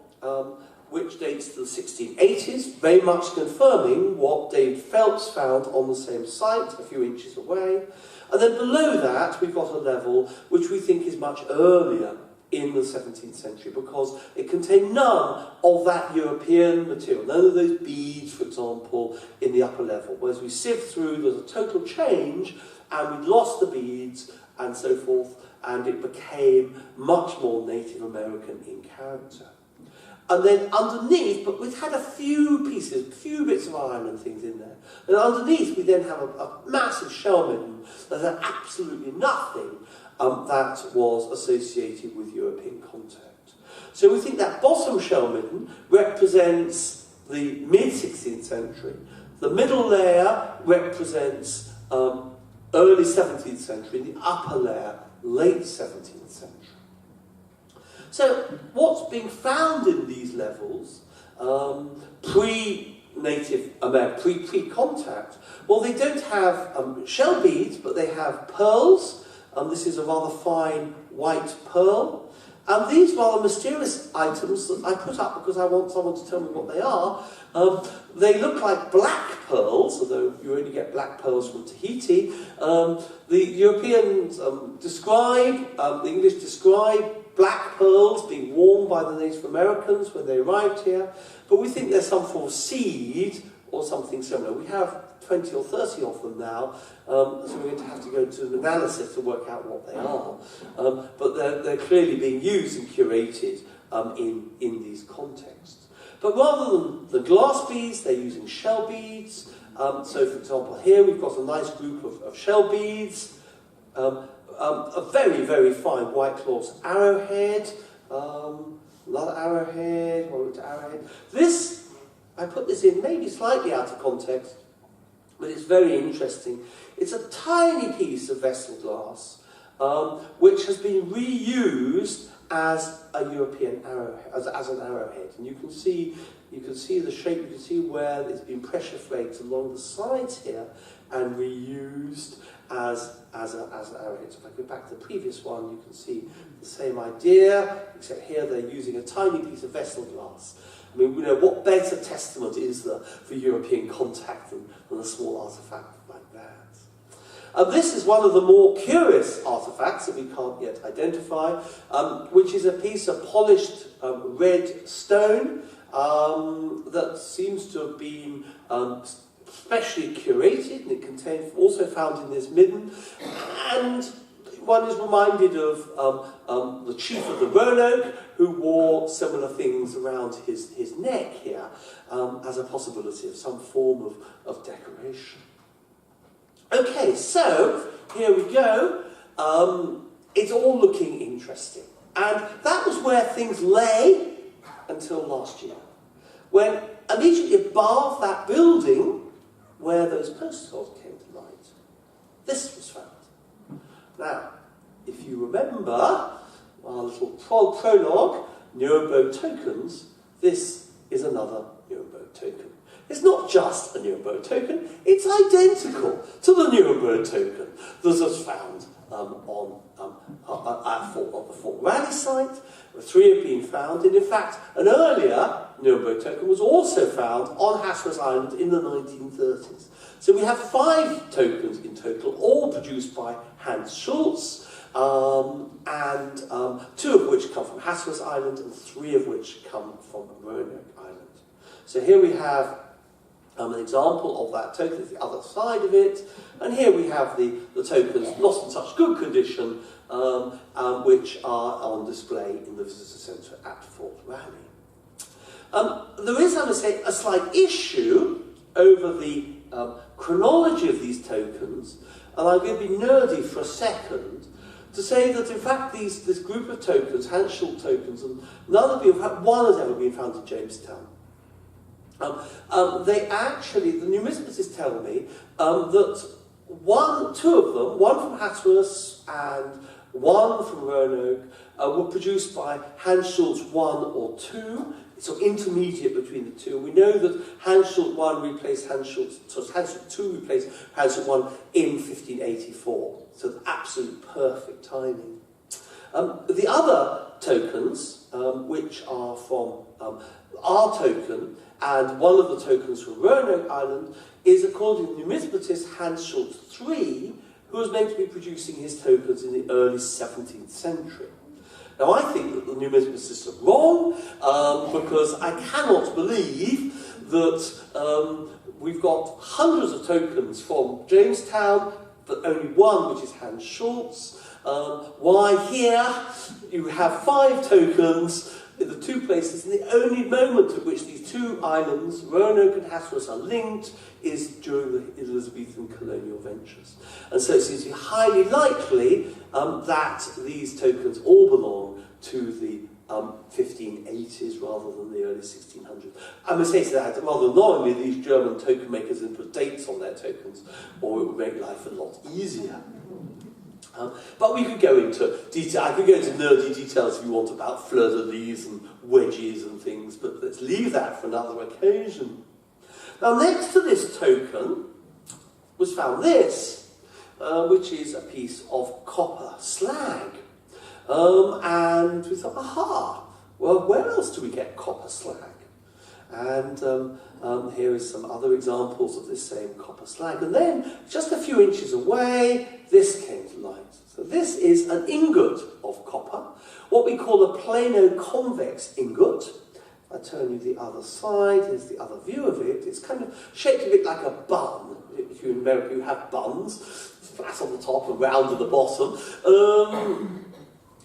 Speaker 3: which dates to the 1680s, very much confirming what David Phelps found on the same site, a few inches away. And then below that, we've got a level which we think is much earlier in the 17th century, because it contained none of that European material, none of those beads, for example, in the upper level. Whereas we sift through, there's a total change, and we lost the beads, and so forth, and it became much more Native American in character. And then underneath, but we've had a few pieces, a few bits of iron and things in there. And underneath, we then have a massive shell midden that had absolutely nothing that was associated with European contact. So we think that bottom shell midden represents the mid-16th century. The middle layer represents early 17th century, and the upper layer, late 17th century. So what's being found in these levels, pre-Native American, pre-contact, well, they don't have shell beads, but they have pearls. This is a rather fine white pearl. And these rather mysterious items that I put up because I want someone to tell me what they are, they look like black pearls, although you only get black pearls from Tahiti. The Europeans describe, the English describe black pearls being worn by the Native Americans when they arrived here, but we think there's some form of seed or something similar. We have 20 or 30 of them now, so we're going to have to go into an analysis to work out what they are. But they're clearly being used and curated in these contexts. But rather than the glass beads, they're using shell beads. So, for example, here we've got a nice group of shell beads, a very, very fine white cloth arrowhead, another arrowhead, arrowhead. This, I put this in maybe slightly out of context, but it's very interesting. It's a tiny piece of vessel glass, which has been reused as a European arrowhead, as an arrowhead. And you can see the shape, you can see where it's been pressure flaked along the sides here and reused as an arrowhead. So if I go back to the previous one, you can see the same idea, except here they're using a tiny piece of vessel glass. I mean, you know, what better testament is there for European contact than a small artefact like that? This is one of the more curious artefacts that we can't yet identify, which is a piece of polished red stone that seems to have been specially curated, and it contains, also found in this midden, and one is reminded of the chief of the Roanoke, who wore similar things around his neck here, as a possibility of some form of decoration. Okay, so here we go. It's all looking interesting. And that was where things lay until last year, when immediately above that building, where those postcards came to light, this was found. Now, if you remember our little prologue, Nero Tokens, this is another Nero token. It's not just a Nero token, it's identical to the Nero token that was found at the Fort Raleigh site. 3 have been found, and in fact, an earlier Nero token was also found on Hatteras Island in the 1930s. So we have 5 tokens in total, all produced by Hans Schultz, and 2 of which come from Hatteras Island, and 3 of which come from Roanoke Island. So here we have an example of that token, the other side of it, and here we have the tokens not in such good condition, which are on display in the visitor centre at Fort Raleigh. There is, I would say, a slight issue over the chronology of these tokens, and I'm going to be nerdy for a second. to say that in fact this group of tokens, Hensel tokens, and one has ever been found in Jamestown. The numismatists tell me that two of them, one from Hatteras and one from Roanoke, were produced by Hensel 1 or 2, so intermediate between the two. We know that Hensel 1 replaced Hensel 2 replaced Hensel 1 in 1584, so it's absolute perfect timing. The other tokens, which are from our token, and one of the tokens from Roanoke Island, is according to the numismatist Hensel 3, who was meant to be producing his tokens in the early 17th century. Now, I think that the numismatists are wrong, because I cannot believe that we've got hundreds of tokens from Jamestown, but only one, which is Hans Schultz. Why here you have 5 tokens in the 2 places, and the only moment at which these 2 islands, Roanoke and Hatteras, are linked is during the Elizabethan colonial ventures. And so it seems to be highly likely that these tokens all belong to the 1580s rather than the early 1600s. I must say to that, rather annoyingly, these German token makers didn't put dates on their tokens, or it would make life a lot easier. But we could go into detail. I could go into nerdy details if you want about fleur-de-lis and wedges and things, but let's leave that for another occasion. Now, next to this token was found this, which is a piece of copper slag. And we thought, aha, well, where else do we get copper slag? And here is some other examples of this same copper slag. And then, just a few inches away, this came to light. So this is an ingot of copper, what we call a plano-convex ingot. If I turn you the other side, here's the other view of it. It's kind of shaped a bit like a bun. If you're in America, you have buns, flat on the top and round at the bottom.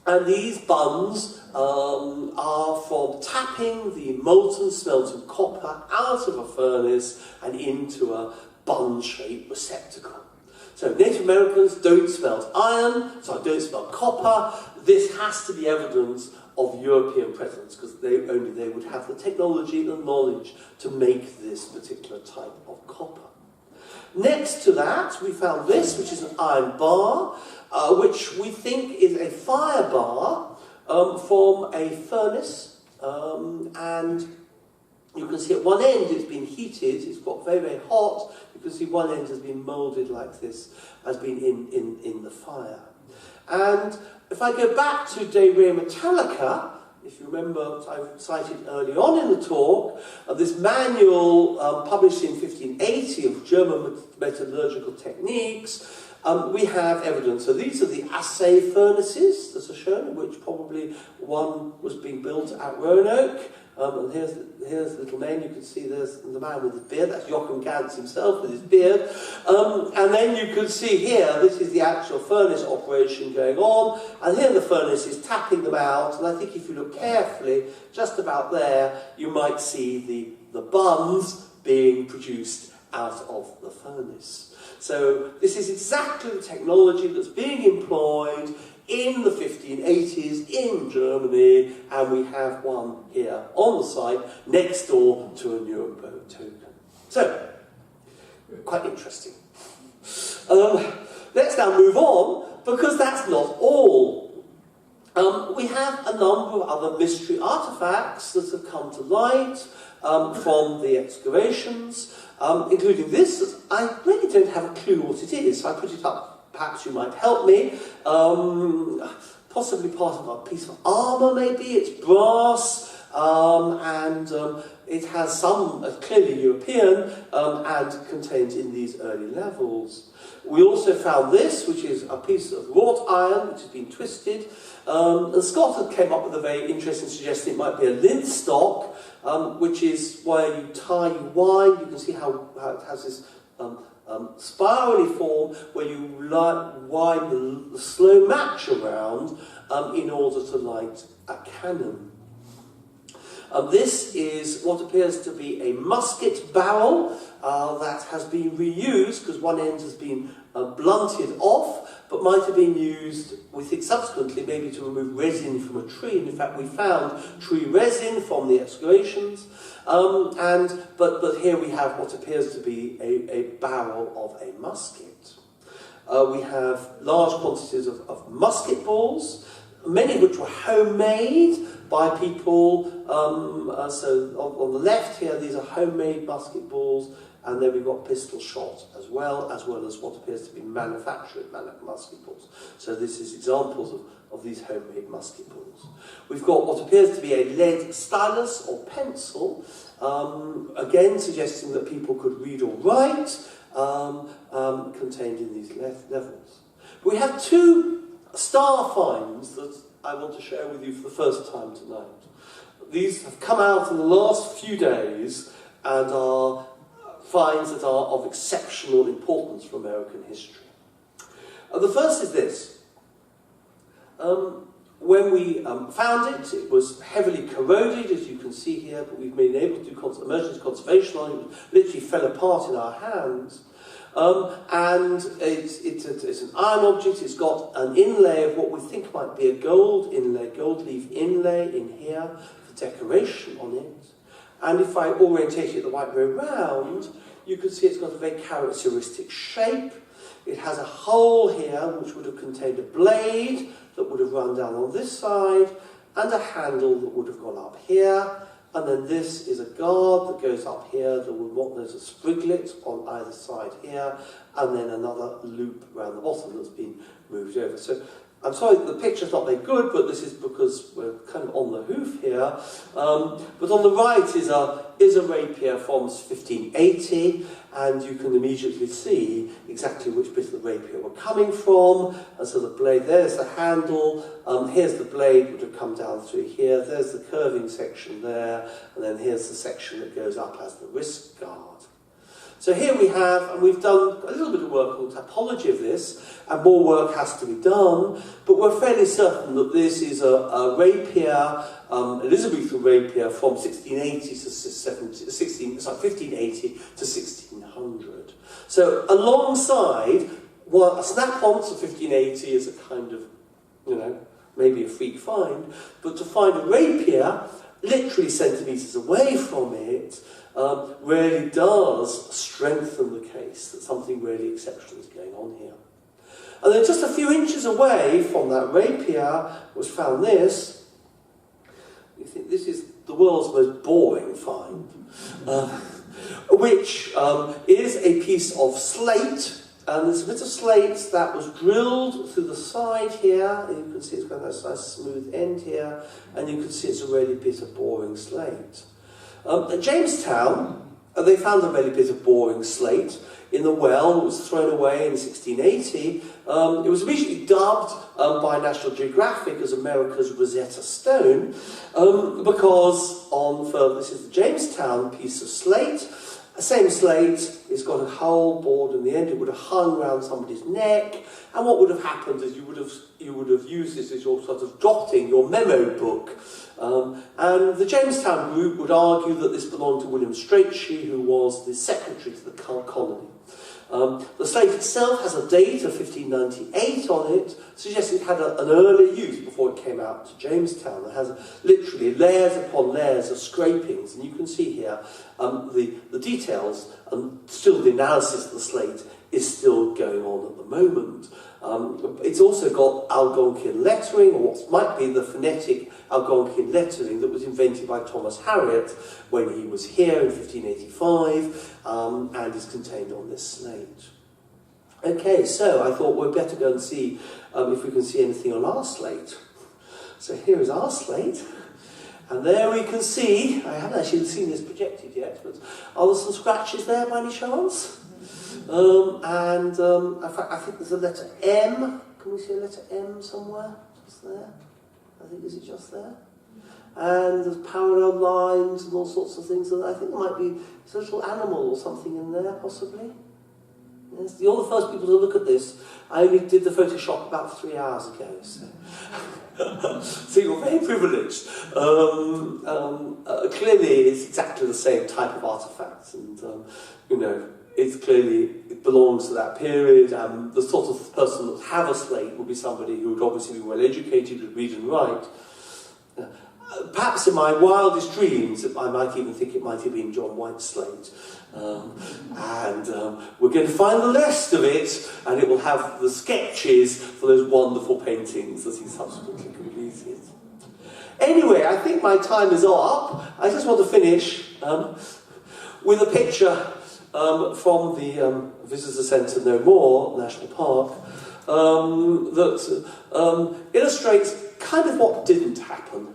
Speaker 3: And these buns are from tapping the molten smelted copper out of a furnace and into a bun-shaped receptacle. So Native Americans don't smelt iron, so don't smelt copper. This has to be evidence of European presence, because only they would have the technology and knowledge to make this particular type of copper. Next to that, we found this, which is an iron bar, which we think is a fire bar from a furnace, and you can see at one end it's been heated, it's got very, very hot. You can see one end has been moulded like this, has been in the fire. And if I go back to De Re Metallica, if you remember, I cited early on in the talk, this manual published in 1580 of German metallurgical techniques, we have evidence. So these are the assay furnaces that are shown, which probably one was being built at Roanoke. And here's the little man. You can see there's the man with his beard. That's Joachim Gans himself with his beard. And then you can see here, this is the actual furnace operation going on. And here the furnace is tapping them out. And I think if you look carefully, just about there, you might see the buns being produced out of the furnace. So this is exactly the technology that's being employed in the 1580s in Germany, and we have one here on the site next door to a Nuremberg token. So, quite interesting. Let's now move on, because that's not all. We have a number of other mystery artifacts that have come to light from the excavations, including this, that I really don't have a clue what it is, so I put it up. Perhaps you might help me. Possibly part of a piece of armour, maybe. It's brass, and it has some clearly European and contained in these early levels. We also found this, which is a piece of wrought iron which has been twisted. And Scott had came up with a very interesting suggestion. It might be a lint stock, which is where you tie your wine. You can see how it has this spirally form where you wind the slow match around in order to light a cannon. This is what appears to be a musket barrel that has been reused because one end has been blunted off, but might have been used, we think subsequently, maybe to remove resin from a tree. And in fact, we found tree resin from the excavations. But here we have what appears to be a barrel of a musket. We have large quantities of musket balls, many of which were homemade by people. So on the left here, these are homemade musket balls, and then we've got pistol shot as well as what appears to be manufactured musket balls. So this is examples of these homemade musket balls. We've got what appears to be a lead stylus or pencil, again suggesting that people could read or write, contained in these levels. We have two star finds that I want to share with you for the first time tonight. These have come out in the last few days and are finds that are of exceptional importance for American history. The first is this. When we found it, it was heavily corroded, as you can see here, but we've been able to do emergency conservation on it. It literally fell apart in our hands. And it's an iron object. It's got an inlay of what we think might be a gold inlay, gold leaf inlay in here for decoration on it. And if I orientate it the right way round, you can see it's got a very characteristic shape. It has a hole here which would have contained a blade that would have run down on this side, and a handle that would have gone up here. And then this is a guard that goes up here. There's a spriglet on either side here, and then another loop around the bottom that's been moved over. So I'm sorry, the picture's not very good, but this is because we're kind of on the hoof here. But on the right is a rapier from 1580, and you can immediately see exactly which bit of the rapier we're coming from. And so the blade, there's the handle, here's the blade would have come down through here, there's the curving section there, and then here's the section that goes up as the wrist guard. So here we have, and we've done a little bit of work on the typology of this, and more work has to be done, but we're fairly certain that this is a rapier, Elizabethan rapier from 1580 to 1600. So alongside, well, a snap-on to 1580 is a kind of, maybe a freak find, but to find a rapier literally centimetres away from it really does strengthen the case that something really exceptional is going on here. And then just a few inches away from that rapier was found this. You think this is the world's most boring find, which is a piece of slate. And there's a bit of slate that was drilled through the side here. You can see it's got a nice smooth end here. And you can see it's a really bit of boring slate. At Jamestown, they found a really bit of boring slate in the well. It was thrown away in 1680. It was immediately dubbed by National Geographic as America's Rosetta Stone because this is the Jamestown piece of slate. The same slate, it's got a hole bored in the end. It would have hung around somebody's neck, and what would have happened is you would have used this as your sort of jotting, your memo book. And the Jamestown group would argue that this belonged to William Strachey, who was the secretary to the colony. The slate itself has a date of 1598 on it, suggesting it had an early use before it came out to Jamestown. It has literally layers upon layers of scrapings, and you can see here the details, and still the analysis of the slate is still going on at the moment. It's also got Algonquin lettering, or what might be the phonetic Algonquin lettering that was invented by Thomas Harriot when he was here in 1585, and is contained on this slate. Okay, so I thought we'd better go and see if we can see anything on our slate. So here is our slate, and there we can see, I haven't actually seen this projected yet, but are there some scratches there by any chance? In fact, I think there's a letter M. Can we see a letter M somewhere? Just there? I think, is it just there? And there's parallel lines and all sorts of things. And I think there might be a little animal or something in there, possibly. Yes, you're the first people to look at this. I only did the Photoshop about 3 hours ago, so, so you're very privileged. Clearly, it's exactly the same type of artefact, and it's clearly belongs to that period, and the sort of person that would have a slate would be somebody who would obviously be well educated, would read and write. Perhaps in my wildest dreams, I might even think it might have been Jobwhite's slate. We're going to find the rest of it, and it will have the sketches for those wonderful paintings that he subsequently completed. Anyway, I think my time is up. I just want to finish with a picture from the Visitor Centre No More National Park that illustrates kind of what didn't happen.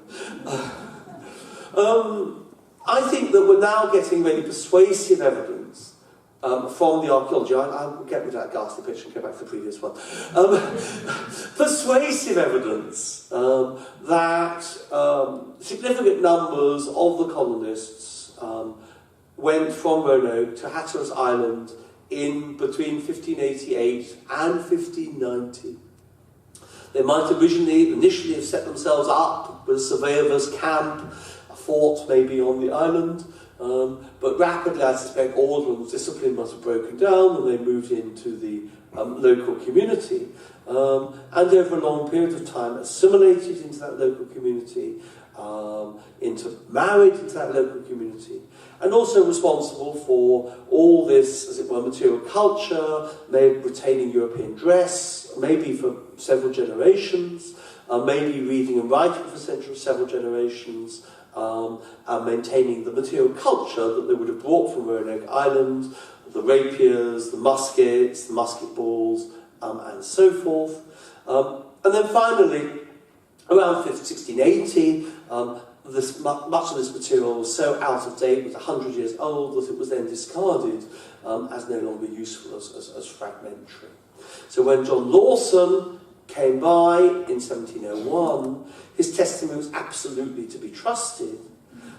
Speaker 3: I think that we're now getting really persuasive evidence from the archaeology. I'll get rid of that ghastly picture and go back to the previous one. Persuasive evidence that significant numbers of the colonists went from Roanoke to Hatteras Island in between 1588 and 1590. They might initially have set themselves up with a surveyor's camp, a fort maybe on the island, but rapidly, I suspect, order and discipline must have broken down and they moved into the local community. And over a long period of time, assimilated into that local community, married into that local community, and also responsible for all this, as it were, material culture, maybe retaining European dress, maybe for several generations, maybe reading and writing for several generations, and maintaining the material culture that they would have brought from Roanoke Island, the rapiers, the muskets, the musket balls, and so forth. And then finally, around 1680, much of this material was so out of date, was 100 years old, that it was then discarded as no longer useful as fragmentary. So when John Lawson came by in 1701, his testimony was absolutely to be trusted.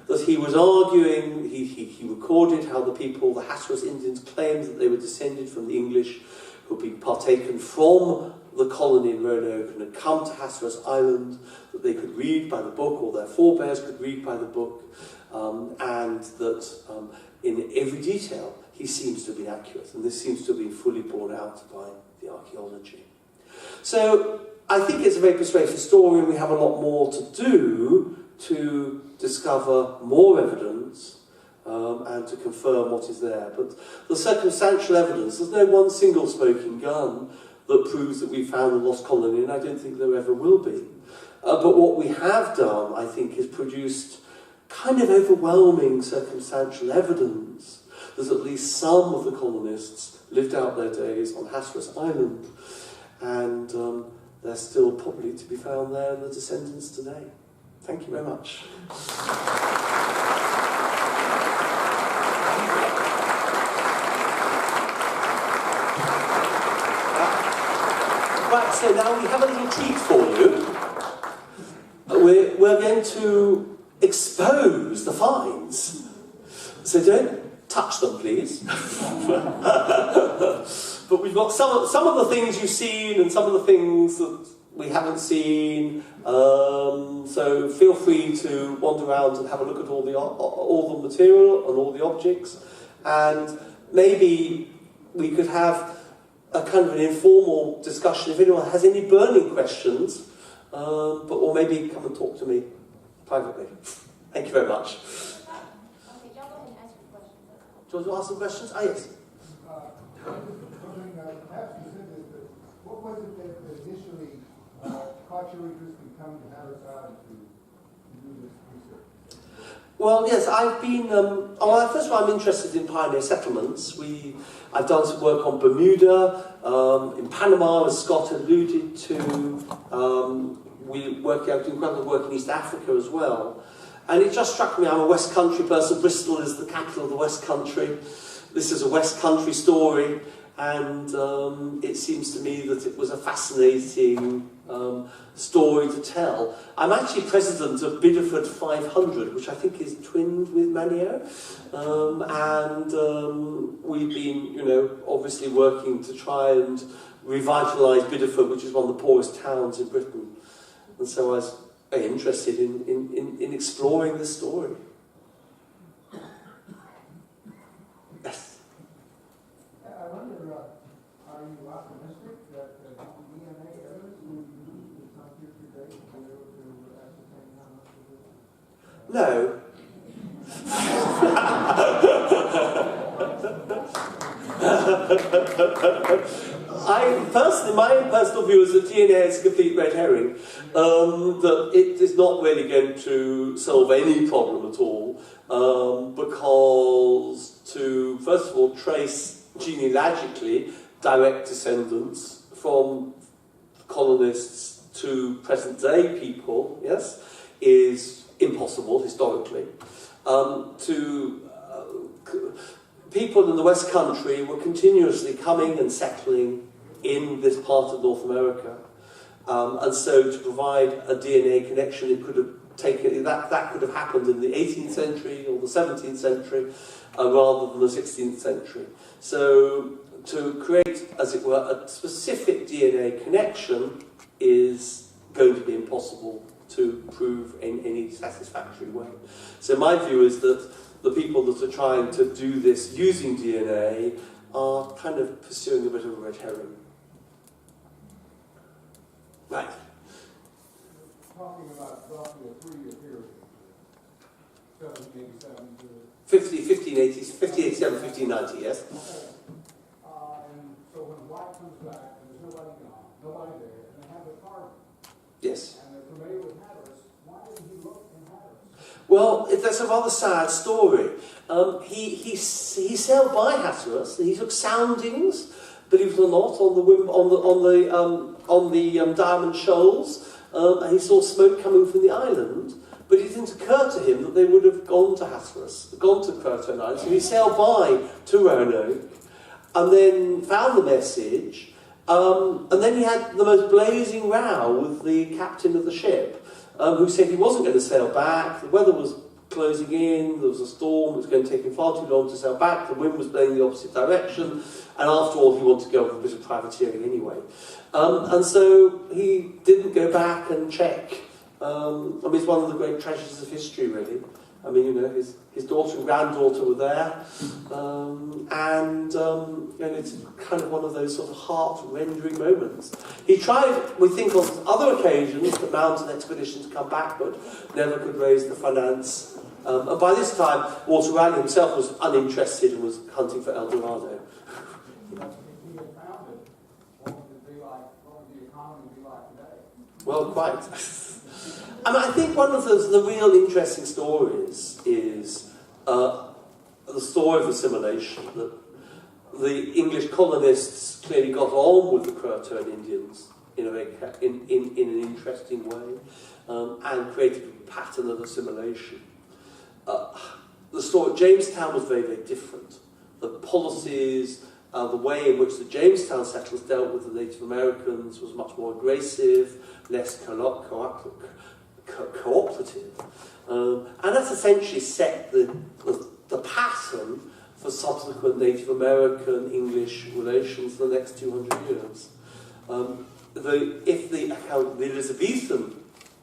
Speaker 3: That he was arguing, he recorded how the people, the Hatteras Indians, claimed that they were descended from the English who had been partaken from the colony in Roanoke and had come to Hatteras Island, that they could read by the book, or their forebears could read by the book, and that in every detail he seems to have been accurate, and this seems to have been fully borne out by the archaeology. So I think it's a very persuasive story, and we have a lot more to do to discover more evidence and to confirm what is there. But the circumstantial evidence, there's no one single smoking gun that proves that we found a lost colony, and I don't think there ever will be. But what we have done, I think, is produced kind of overwhelming circumstantial evidence that at least some of the colonists lived out their days on Hatteras Island, and they're still probably to be found there in the descendants today. Thank you very much. Right, so now we have a little treat for you. We're going to expose the finds. So don't touch them, please. But we've got some of the things you've seen and some of the things that we haven't seen. So feel free to wander around and have a look at all the material and all the objects. And maybe we could have a kind of an informal discussion if anyone has any burning questions, or maybe come and talk to me privately. Thank you very much.
Speaker 4: Okay, y'all go ahead and ask your questions.
Speaker 3: Do you want to ask some questions? Ah, yes.
Speaker 5: Perhaps you said this, but what was it that initially caught your interest in coming to Hatteras Island to do this research?
Speaker 3: Well, yes, I've been. First of all, I'm interested in pioneer settlements. I've done some work on Bermuda, in Panama, as Scott alluded to. Doing incredible work in East Africa as well. And it just struck me, I'm a West Country person. Bristol is the capital of the West Country. This is a West Country story, and it seems to me that it was a fascinating story to tell. I'm actually president of Bideford 500, which I think is twinned with Manio, and we've been, obviously working to try and revitalise Bideford, which is one of the poorest towns in Britain. And so I was very interested in exploring this story.
Speaker 5: I wonder,
Speaker 3: No. My personal view is that DNA is a complete red herring, that it is not really going to solve any problem at all, because to, first of all, trace genealogically direct descendants from colonists to present-day people, yes, is impossible historically. People in the West Country were continuously coming and settling in this part of North America, and so to provide a DNA connection, it could have taken that could have happened in the 18th century or the 17th century, rather than the 16th century. So to create, as it were, a specific DNA connection is going to be impossible to prove in any satisfactory way. So my view is that the people that are trying to do this using DNA are kind of pursuing a bit of a red herring. Right.
Speaker 5: Talking about roughly a 3-year period. 1787 to...
Speaker 3: 1587, 1590, yes?
Speaker 5: Okay. And so when White comes back, and there's nobody gone, nobody there, and they have the carbon,
Speaker 3: Yes.
Speaker 5: and they're familiar with Hatteras, why didn't he look in Hatteras?
Speaker 3: Well, that's a rather sad story. He sailed by Hatteras. He took soundings, believe it or not, on the Diamond Shoals, and he saw smoke coming from the island. But it didn't occur to him that they would have gone to Hatteras, gone to Croatoan Island. So he sailed by to Roanoke, and then found the message. And then he had the most blazing row with the captain of the ship, who said he wasn't going to sail back. The weather was closing in, there was a storm, it was going to take him far too long to sail back, the wind was blowing the opposite direction, and after all he wanted to go with a bit of privateering anyway. And so he didn't go back and check. I mean, it's one of the great treasures of history, really. I mean, you know, his daughter and granddaughter were there, and it's kind of one of those sort of heart-rending moments. He tried, we think, on other occasions to mount an expedition to come back, but never could raise the finance. And by this time, Walter Raleigh himself was uninterested and was hunting for El Dorado.
Speaker 5: He had found it. What would the economy be like today?
Speaker 3: Well, quite. I mean, I think one of the real interesting stories is the story of assimilation. That the English colonists clearly got on with the Croatoan Indians in an interesting way, and created a pattern of assimilation. The story at Jamestown was very, very different. The policies, the way in which the Jamestown settlers dealt with the Native Americans was much more aggressive, less cooperative. And that's essentially set the pattern for subsequent Native American-English relations for the next 200 years. If the Elizabethan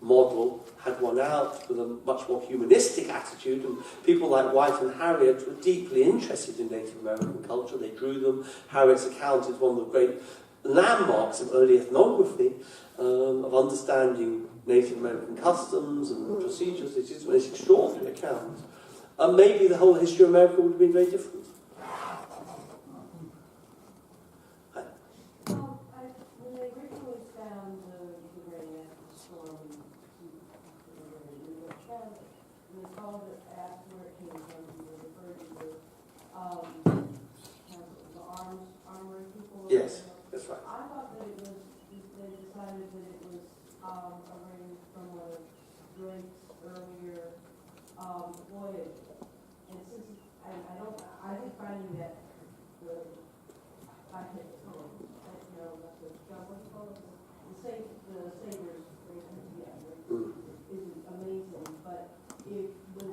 Speaker 3: model had won out with a much more humanistic attitude, and people like White and Harriet were deeply interested in Native American culture, they drew them. Harriet's account is one of the great landmarks of early ethnography, of understanding Native American customs and procedures. It's an extraordinary account. And maybe the whole history of America would have been very different.
Speaker 6: When they originally found the rain after the storm, they called it, asked where it came from, and they referred to the Armour people.
Speaker 3: Yes, that's right.
Speaker 6: I thought that it was, they decided that it was a rain from a Drake's earlier voyage. And since, I think finding that I had told, that's what Jobwhite Colony, the Savior's is amazing. But would it be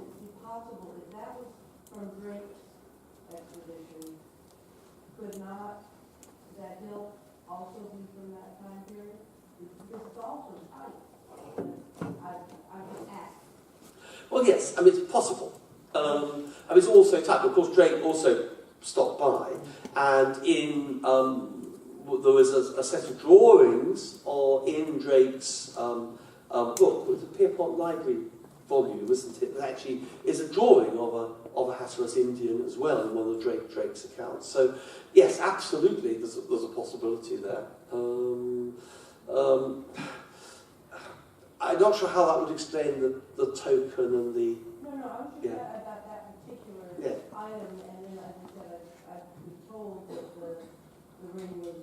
Speaker 6: possible, if that was from Drake's expedition, could not that hill also be from that time period? Because it's also tight. I would ask.
Speaker 3: Well, yes, I mean, it's possible. I mean, it's also tight. Of course, Drake also stopped by, and there was a set of drawings in Drake's book with the Pierpont Library volume, isn't it? That actually is a drawing of a Hatteras Indian as well in one of the Drake's accounts. So yes, absolutely, there's a possibility there. I'm not sure how that would explain the token and the...
Speaker 6: No, I was just about that particular item, and then as I said, I've been told that the ring was,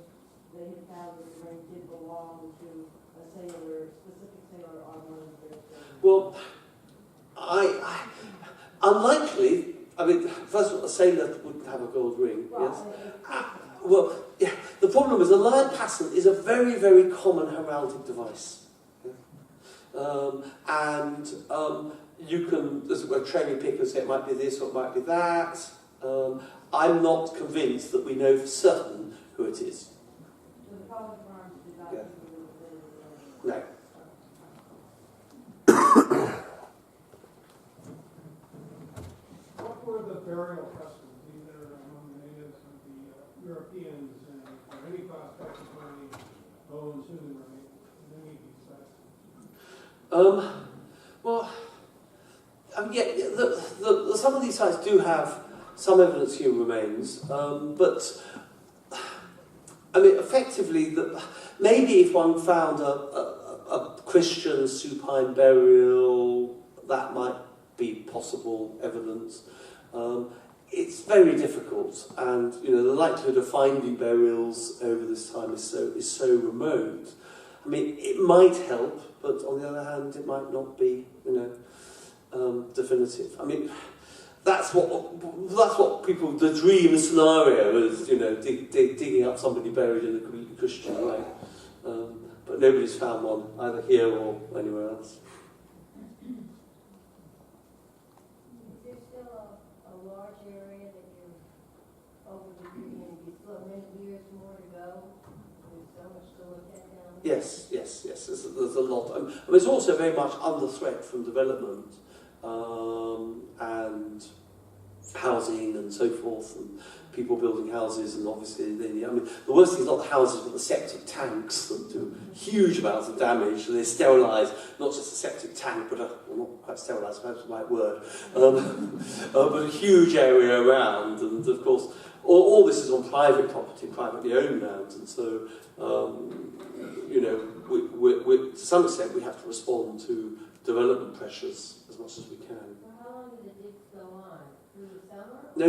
Speaker 6: they had found that the ring did belong to a sailor, specific sailor on one of their things.
Speaker 3: Well, I unlikely. I mean, first of all, a sailor wouldn't have a gold ring. Yes. Well, yeah. The problem is a lion pattern is a very, very common heraldic device. And you can, there's a cherry pick and say it might be this or it might be that. I'm not convinced that we know for certain who it is.
Speaker 6: So the college of arms did not
Speaker 3: No.
Speaker 7: What were the burial customs, either among the natives and the Europeans, and any prospect of any bones human remains in any of these sites?
Speaker 3: Well, some of these sites do have some evidence of human remains, but I mean, effectively, maybe if one found a Christian supine burial, that might be possible evidence. It's very difficult, and the likelihood of finding burials over this time is so remote. I mean, it might help, but on the other hand, it might not be, definitive. I mean, that's what people, the dream scenario is, digging up somebody buried in a Christian way. But nobody's found one either here or anywhere else.
Speaker 4: Is there still a large area that you're over the beginning? You still have many years more to go? There's so much to look at down there?
Speaker 3: Yes. There's a lot. I mean, it's also very much under threat from development and housing and so forth, and people building houses, and obviously, the worst thing is not the houses, but the septic tanks that do huge amounts of damage. So they sterilise not just the septic tank, but not quite sterilise, perhaps the right word, but a huge area around. And of course, all this is on private property, privately owned land, and so to some extent we have to respond to development pressures as much as we can.
Speaker 4: So how long did the digs go on? Through the summer?
Speaker 3: No.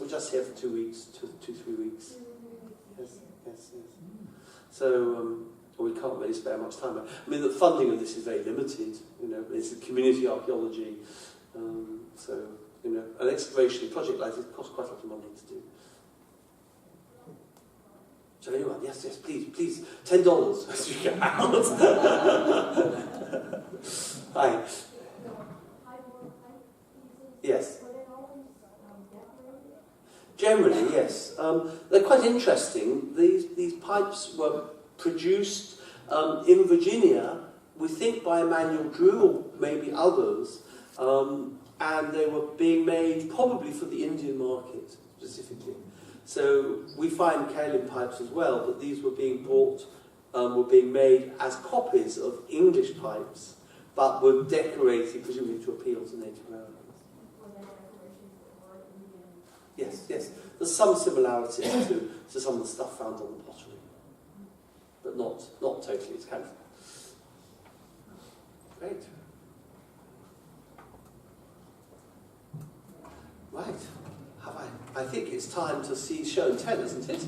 Speaker 3: We're just here for 2 weeks, 2-3 weeks. Yes. So we can't really spare much time. I mean, the funding of this is very limited. It's a community archaeology. So an excavation project like this costs quite a lot of money to do. So anyone, yes, please, $10 as you get out. Hi. Yes. Generally, yes. They're quite interesting. These pipes were produced in Virginia, we think by Emmanuel Drew or maybe others, and they were being made probably for the Indian market specifically. So we find kaolin pipes as well, but these were being bought, were being made as copies of English pipes, but were decorated presumably to appeal to Native Americans. Yes. There's some similarities to some of the stuff found on the pottery, but not totally. It's kind of great. Right. I think it's time to see show and tell, isn't it?